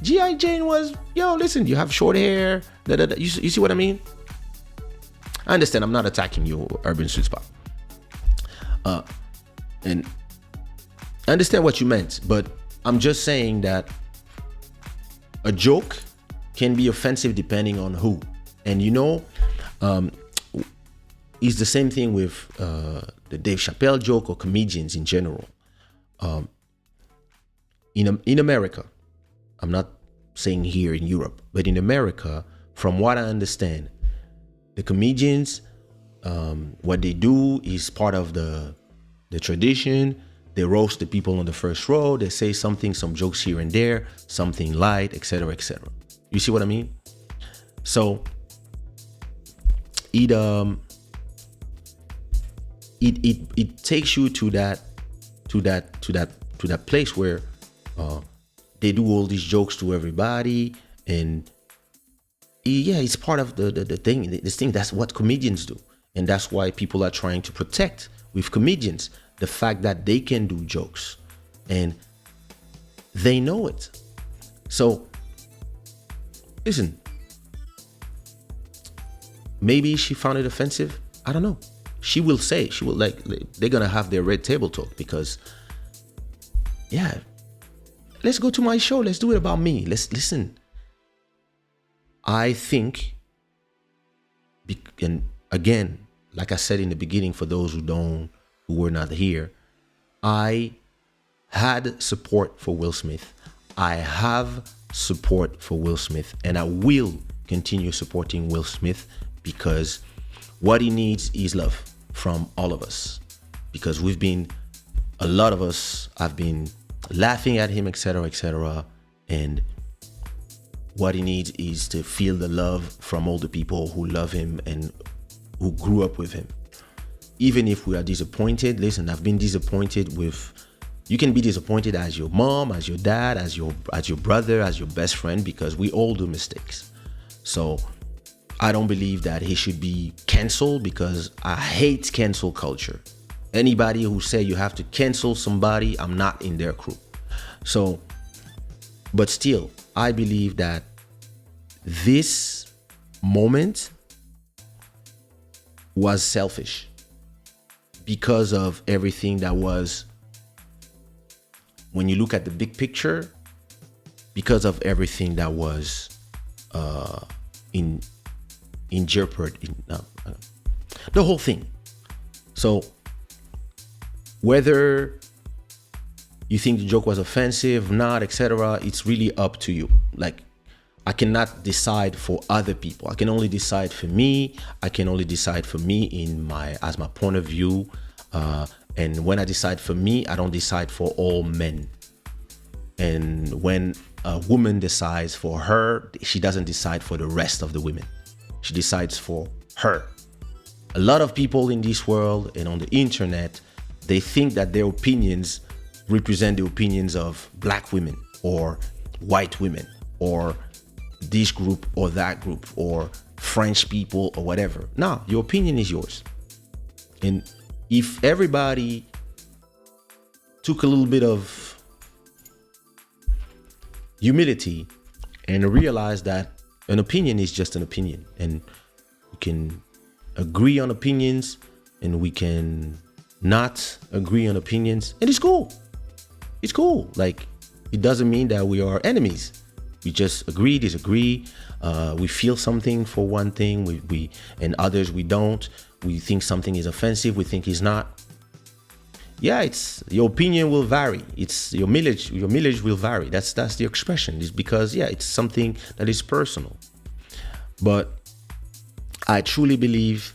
G.I. Jane was, yo, listen, you have short hair. Da, da, da. You see what I mean? I understand. I'm not attacking your urban sweet spot. And I understand what you meant, but I'm just saying that a joke can be offensive depending on who. And it's the same thing with the Dave Chappelle joke or comedians in general. In America, I'm not saying here in Europe, but in America, from what I understand, the comedians, what they do is part of the tradition. They roast the people on the first row. They say something, some jokes here and there, something light, etc., etc. You see what I mean? So it takes you to that place where they do all these jokes to everybody, and it's part of the thing. This thing, that's what comedians do, and that's why people are trying to protect with comedians the fact that they can do jokes, and they know it. So listen, maybe she found it offensive. I don't know. She will they're gonna have their red table talk, because let's go to my show. Let's do it about me. Let's listen. I think, and again, like I said in the beginning, for those who were not here, I had support for Will Smith. I have support for Will Smith, and I will continue supporting Will Smith, because what he needs is love from all of us, because a lot of us have been laughing at him, etc., etc., and what he needs is to feel the love from all the people who love him and who grew up with him. Even if we are disappointed, listen, I've been disappointed with, you can be disappointed as your mom, as your dad, as your brother, as your best friend, because we all do mistakes. So I don't believe that he should be canceled, because I hate cancel culture. Anybody who say you have to cancel somebody, I'm not in their crew. So, but still, I believe that this moment was selfish because of everything that was, when you look at the big picture, because of everything that was in jeopardy, the whole thing. So whether you think the joke was offensive, not, etc., it's really up to you. Like, I cannot decide for other people. I can only decide for me. I can only decide for me as my point of view. And when I decide for me, I don't decide for all men. And when a woman decides for her, she doesn't decide for the rest of the women. She decides for her. A lot of people in this world and on the internet, they think that their opinions represent the opinions of black women or white women or this group or that group or French people or whatever. No, your opinion is yours. And if everybody took a little bit of humility and realized that an opinion is just an opinion, and we can agree on opinions and we can not agree on opinions, and it's cool. It's cool. Like, it doesn't mean that we are enemies. We just agree, disagree. We feel something for one thing, we and others we don't. We think something is offensive, we think it's not. Yeah, it's your opinion will vary. It's your mileage will vary. That's the expression. It's because it's something that is personal. But I truly believe,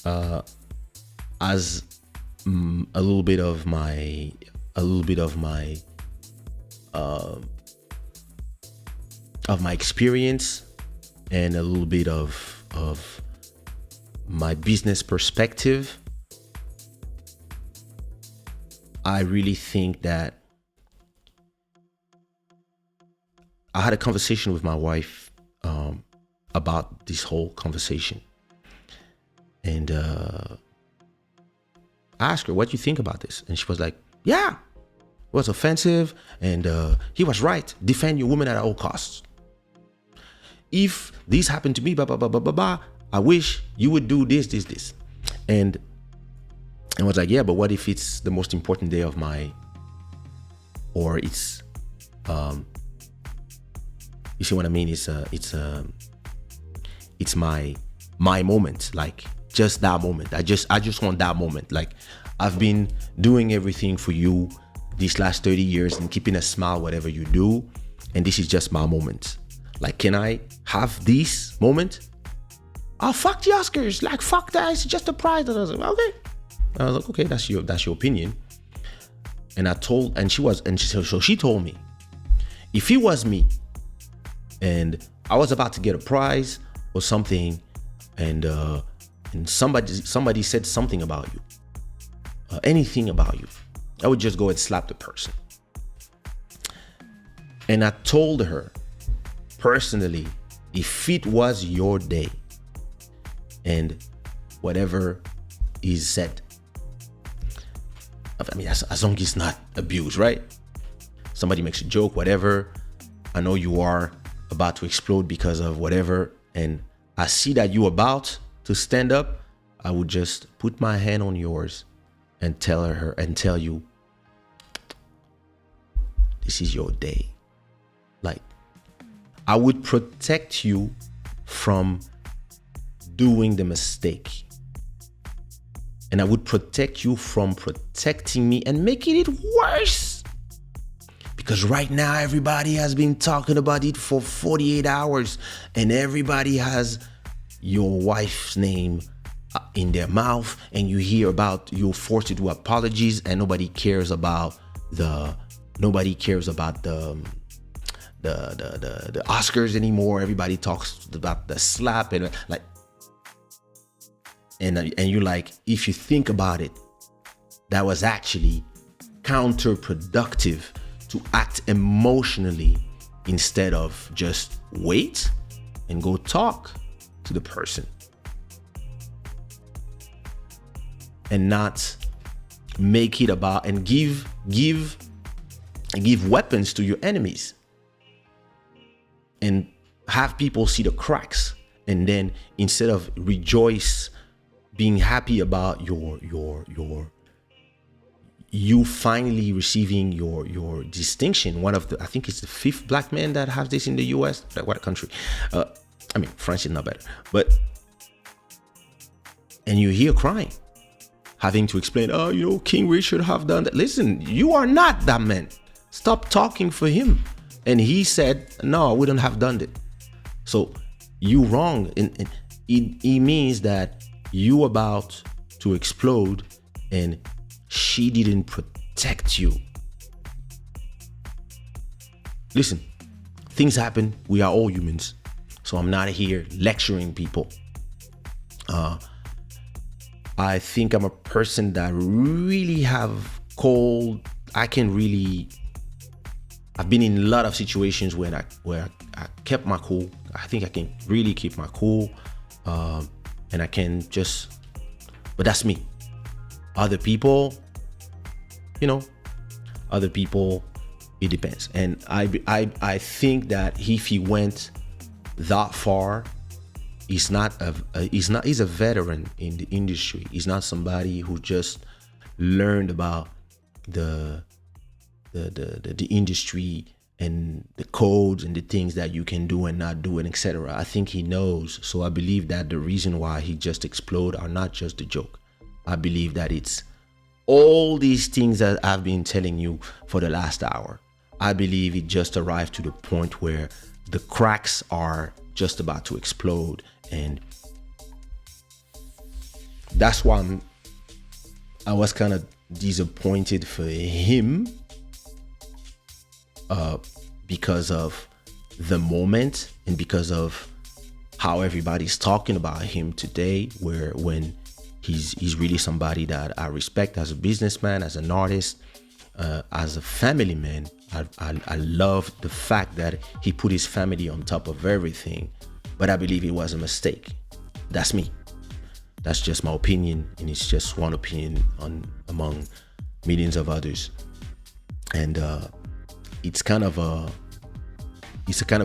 as a little bit of my experience and a little bit of my business perspective, I really think that I had a conversation with my wife about this whole conversation. And I asked her, what do you think about this? And she was like, yeah, it was offensive. And he was right. Defend your woman at all costs. If this happened to me, blah, blah, blah, blah, blah, blah, I wish you would do this, this, this. And I was like, yeah, but what if it's the most important day of my, or it's, you see what I mean? It's my moment, like just that moment. I just want that moment. Like, I've been doing everything for you these last 30 years and keeping a smile, whatever you do. And this is just my moment. Like, can I have this moment? Oh, fuck the Oscars. Like, fuck that. It's just a prize. And I was like, okay. I was like, okay, that's your opinion. And she told me, if it was me and I was about to get a prize or something, and somebody said something about you, anything about you, I would just go and slap the person. And I told her personally, if it was your day and whatever is said, I mean, as long as it's not abuse, right? Somebody makes a joke, whatever. I know you are about to explode because of whatever, and I see that you're about to stand up. I would just put my hand on yours and tell you, this is your day. Like, I would protect you from doing the mistake. And I would protect you from protecting me and making it worse. Because right now, everybody has been talking about it for 48 hours. And everybody has your wife's name in their mouth. And you hear about, you're forced to do apologies. And nobody cares about the Oscars anymore. Everybody talks about the slap and like, and you're like, if you think about it, that was actually counterproductive to act emotionally instead of just wait and go talk to the person and not make it about and give weapons to your enemies and have people see the cracks. And then instead of rejoice, being happy about you finally receiving your distinction. One of the, I think it's the 5th black man that has this in the US. What country? I mean, France is not better, but, and you hear crying, having to explain, King Richard have done that. Listen, you are not that man. Stop talking for him. And he said, no, I wouldn't have done it. So you wrong. And it means that you about to explode and she didn't protect you. Listen, things happen. We are all humans. So I'm not here lecturing people. I think I'm a person that really have I've been in a lot of situations where I kept my cool. I think I can really keep my cool. And I can just, but that's me. Other people, it depends. And I think that if he went that far, he's a veteran in the industry. He's not somebody who just learned about the industry and the codes and the things that you can do and not do, and etc. I think he knows. So I believe that the reason why he just exploded are not just a joke. I believe that it's all these things that I've been telling you for the last hour. I believe it just arrived to the point where the cracks are just about to explode. And that's why I was kind of disappointed for him, because of the moment and because of how everybody's talking about him today, when he's really somebody that I respect as a businessman, as an artist, as a family man. I love the fact that he put his family on top of everything. but I believe it was a mistake. That's me. That's just my opinion, and it's just one opinion among millions of others. And it's kind of a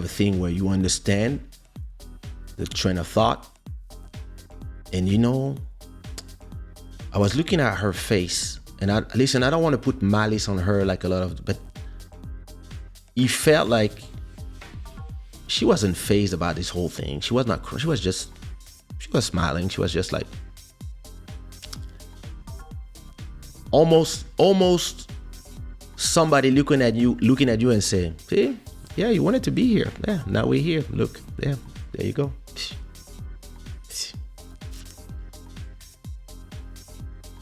thing where you understand the train of thought. And I was looking at her face, and I don't want to put malice on her like a lot of, but it felt like she wasn't fazed about this whole thing. She was not. She was smiling. She was just like almost somebody looking at you and saying, "See, yeah, you wanted to be here. Yeah, now we're here. Look, yeah, there you go."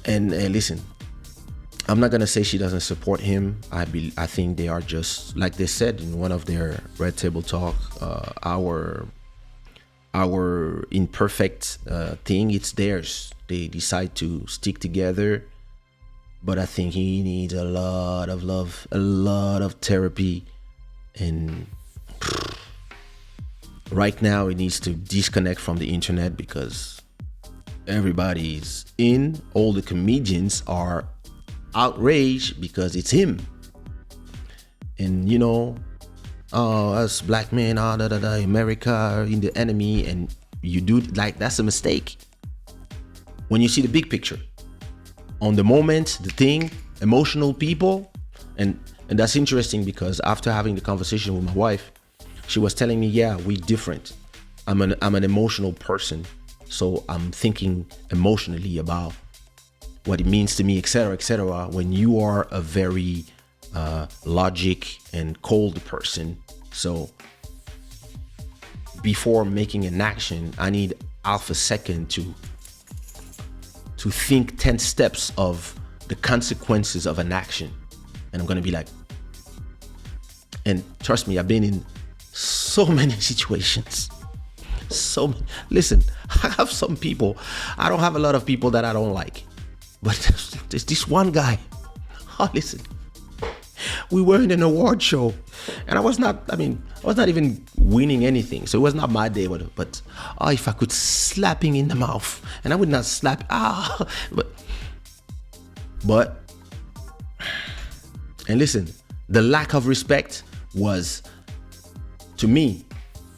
And listen, I'm not gonna say she doesn't support him. I think they are just like they said in one of their Red Table Talk, our imperfect thing. It's theirs. They decide to stick together, but I think he needs a lot of love, a lot of therapy, and right now he needs to disconnect from the internet because everybody's in. All the comedians are outraged because it's him. And us black men, America in the enemy, and you do like that's a mistake. When you see the big picture, on the moment, the thing, emotional people, and that's interesting because after having the conversation with my wife, she was telling me, yeah, we different. I'm an emotional person, so I'm thinking emotionally about what it means to me, etc., etc. When you are a very logic and cold person, so before making an action, I need half a second to think 10 steps of the consequences of an action, and I'm gonna be like, and trust me, I've been in so many situations. Listen, I have some people. I don't have a lot of people that I don't like. But there's this one guy. Oh, listen. We were in an award show, and I was not even winning anything. So it was not my day, but if I could slap him in the mouth, and I would not slap, but, and listen, the lack of respect was, to me,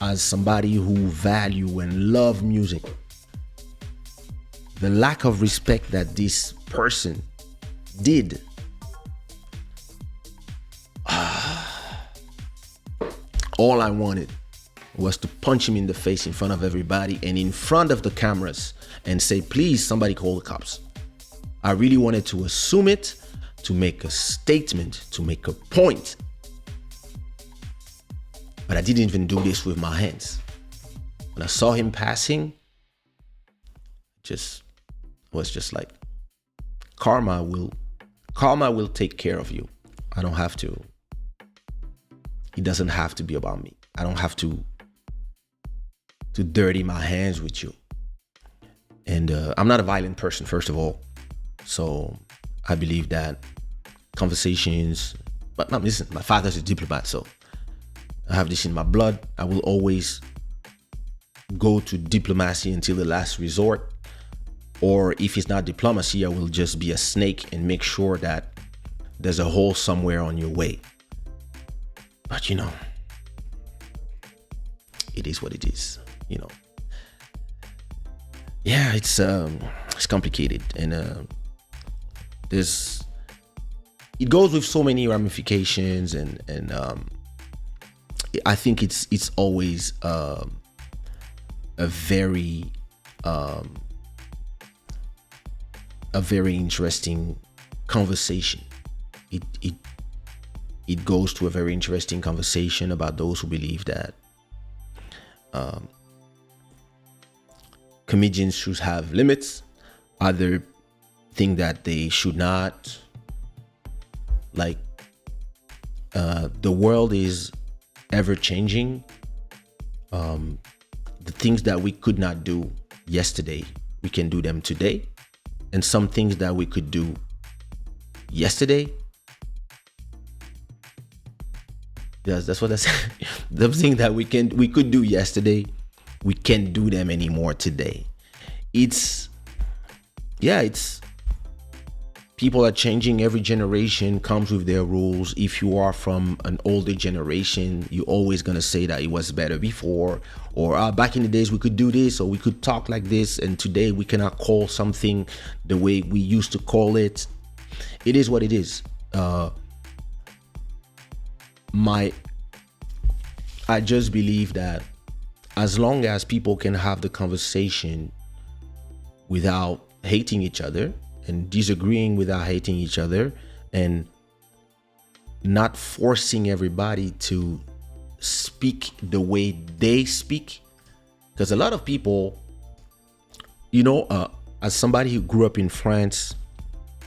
as somebody who value and love music, the lack of respect that this person did, all I wanted was to punch him in the face in front of everybody and in front of the cameras and say, please, somebody call the cops. I really wanted to assume it, to make a statement, to make a point. But I didn't even do this with my hands. When I saw him passing, was just like, karma will take care of you. I don't have to. It doesn't have to be about me. I don't have to dirty my hands with you. And I'm not a violent person, first of all. So I believe that conversations, but now listen, my father's a diplomat, so I have this in my blood. I will always go to diplomacy until the last resort. Or if it's not diplomacy, I will just be a snake and make sure that there's a hole somewhere on your way. But it is what it is, Yeah, it's complicated, and it goes with so many ramifications, and I think it's always a very interesting conversation. It goes to a very interesting conversation about those who believe that comedians should have limits. Other think that they should not. Like, the world is ever changing. The things that we could not do yesterday, we can do them today. And some things that we could do yesterday, yes, that's what I said. The thing that we could do yesterday, We can't do them anymore today. It's people are changing. Every generation comes with their rules. If you are from an older generation, you're always gonna say that it was better before, or back in the days we could do this, or we could talk like this, and today we cannot call something the way we used to call it. It is what it is. I just believe that as long as people can have the conversation without hating each other, and disagreeing without hating each other, and not forcing everybody to speak the way they speak. Because a lot of people, as somebody who grew up in France,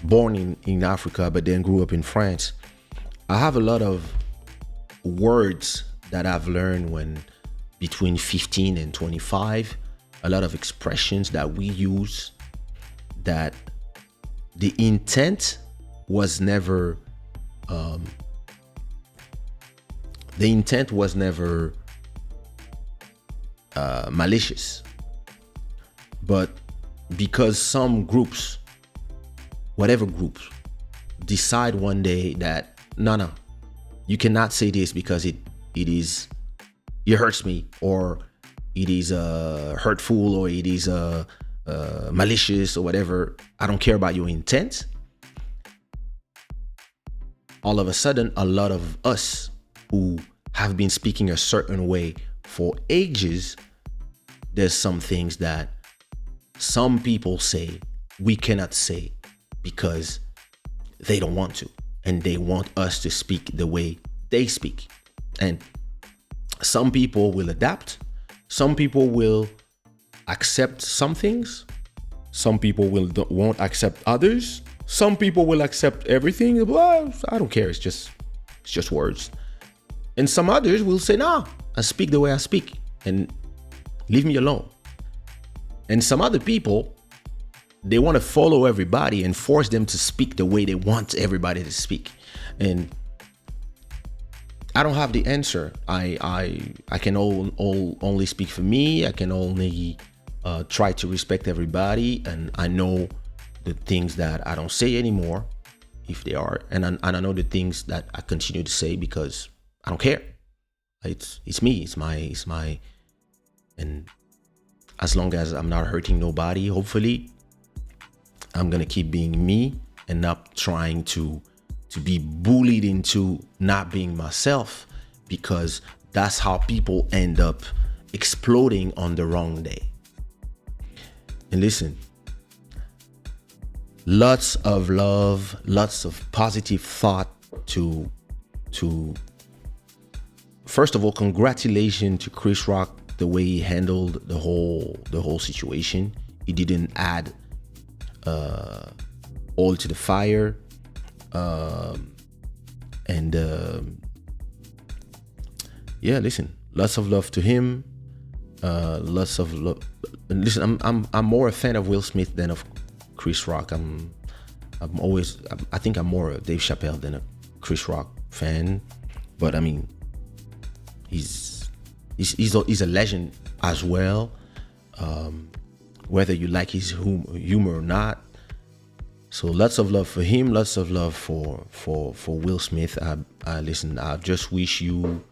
born in Africa, but then grew up in France, I have a lot of words that I've learned when between 15 and 25, a lot of expressions that we use that the intent was never malicious, but because some groups, whatever groups, decide one day that no, you cannot say this because it hurts me, or it is hurtful, or it is malicious, or whatever. I don't care about your intent. All of a sudden, a lot of us who have been speaking a certain way for ages, there's some things that some people say we cannot say because they don't want to, and they want us to speak the way they speak. And some people will adapt. Some people will accept some things. Some people won't accept others. Some people will accept everything. Well, I don't care. It's just words. And some others will say, nah, I speak the way I speak and leave me alone. And some other people, they want to follow everybody and force them to speak the way they want everybody to speak. And I don't have the answer. I can only speak for me. I can only try to respect everybody, and I know the things that I don't say anymore, if they are, and I know the things that I continue to say because I don't care. It's me. It's my, and as long as I'm not hurting nobody, hopefully, I'm gonna keep being me and not trying to be bullied into not being myself, because that's how people end up exploding on the wrong day. And listen, lots of love, lots of positive thought to first of all, congratulations to Chris Rock, the way he handled the whole situation. He didn't add oil to the fire. Listen, lots of love to him. Lots of love. Listen, I'm more a fan of Will Smith than of Chris Rock. I think I'm more a Dave Chappelle than a Chris Rock fan. But I mean, he's a legend as well. Whether you like his humor or not. So lots of love for him. Lots of love for Will Smith. I just wish you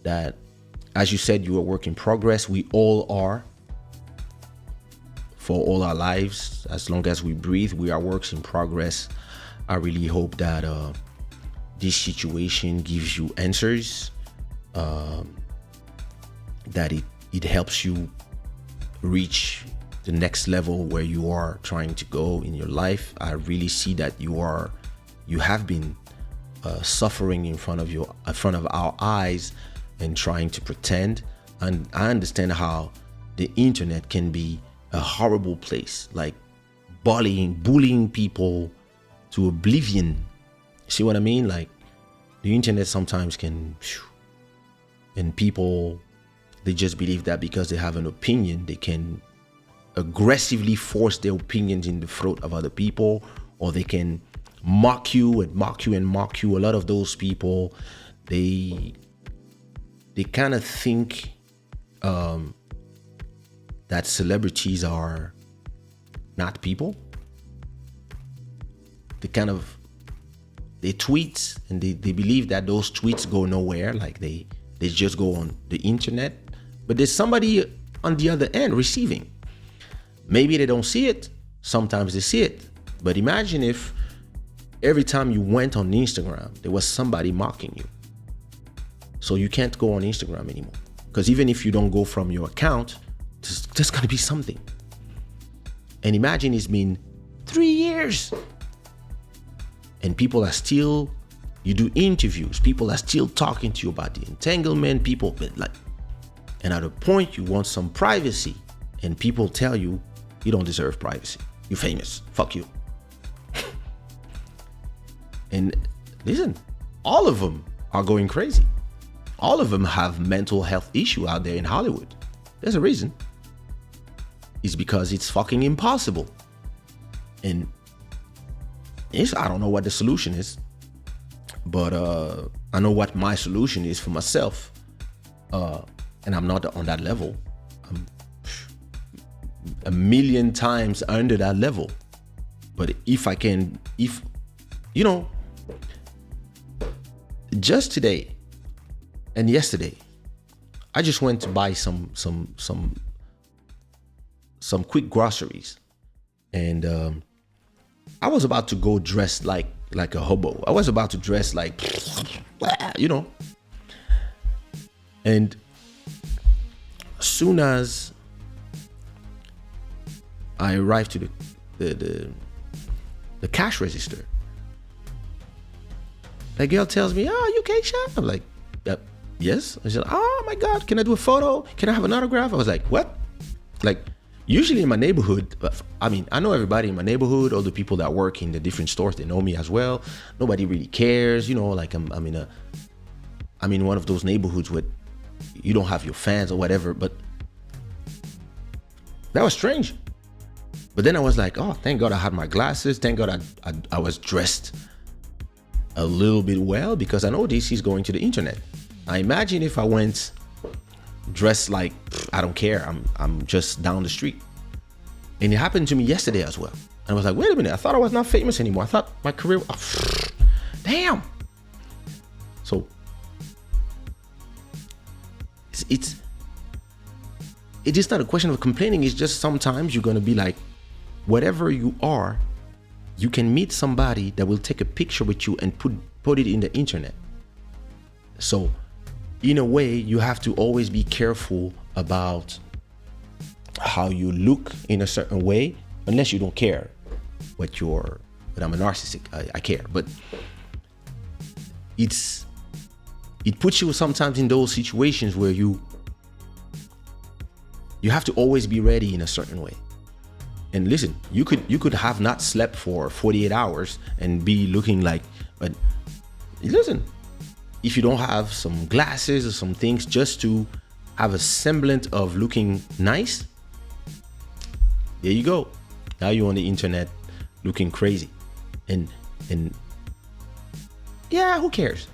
that, as you said, you are a work in progress. We all are. For all our lives, as long as we breathe, we are works in progress. I really hope that this situation gives you answers, that it helps you reach the next level where you are trying to go in your life. I really see that you have been suffering in front of our eyes and trying to pretend. And I understand how the internet can be a horrible place, like bullying people to oblivion. See what I mean? Like, the internet sometimes can, and people, they just believe that because they have an opinion, they can aggressively force their opinions in the throat of other people, or they can mock you and mock you and mock you. A lot of those people, they kind of think that celebrities are not people. They tweet and they believe that those tweets go nowhere, like they just go on the internet, but there's somebody on the other end receiving. Maybe they don't see it, sometimes they see it, but imagine if every time you went on Instagram there was somebody mocking you. So you can't go on Instagram anymore, because even if you don't go from your account, there's gonna be something. And imagine it's been 3 years and people are still, you do interviews, people are still talking to you about the entanglement, people, and at a point you want some privacy and people tell you, you don't deserve privacy. You're famous, fuck you. And listen, all of them are going crazy. All of them have mental health issue out there in Hollywood. There's a reason. It's because it's fucking impossible. And I don't know what the solution is, but I know what my solution is for myself. And I'm not on that level. I'm a million times under that level. But if just today and yesterday, I just went to buy some quick groceries, and I was about to go dressed like a hobo. I was about to dress like, and as soon as I arrived to the cash register, the girl tells me, "Oh, you Kaysha?" I'm like, "Yes." I said, "Oh my God, can I do a photo? Can I have an autograph?" I was like, "What?" Like, usually in my neighborhood, I know everybody in my neighborhood, all the people that work in the different stores, they know me as well. Nobody really cares, like I'm in one of those neighborhoods where you don't have your fans or whatever, but that was strange. But then I was like, oh, thank God I had my glasses. Thank God I was dressed a little bit well, because I know this is going to the internet. I imagine if I went dressed like, I don't care, I'm just down the street. And it happened to me yesterday as well. And I was like, wait a minute, I thought I was not famous anymore. I thought my career, damn. So it is not a question of complaining. It's just sometimes you're gonna be like, whatever you are, you can meet somebody that will take a picture with you and put it in the internet. So in a way, you have to always be careful about how you look in a certain way, unless you don't care but I'm a narcissist, I care. But it puts you sometimes in those situations where you have to always be ready in a certain way. And listen, you could have not slept for 48 hours and be looking like, but listen, if you don't have some glasses or some things just to have a semblance of looking nice, there you go. Now you're on the internet looking crazy. And yeah, who cares?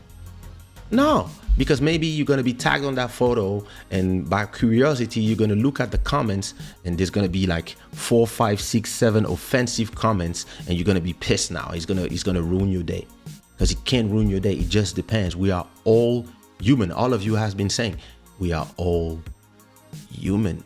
No, because maybe you're going to be tagged on that photo, and by curiosity, you're going to look at the comments, and there's going to be like 4, 5, 6, 7 offensive comments, and you're going to be pissed now. It's going to ruin your day, because it can't ruin your day. It just depends. We are all human. All of you has been saying we are all human.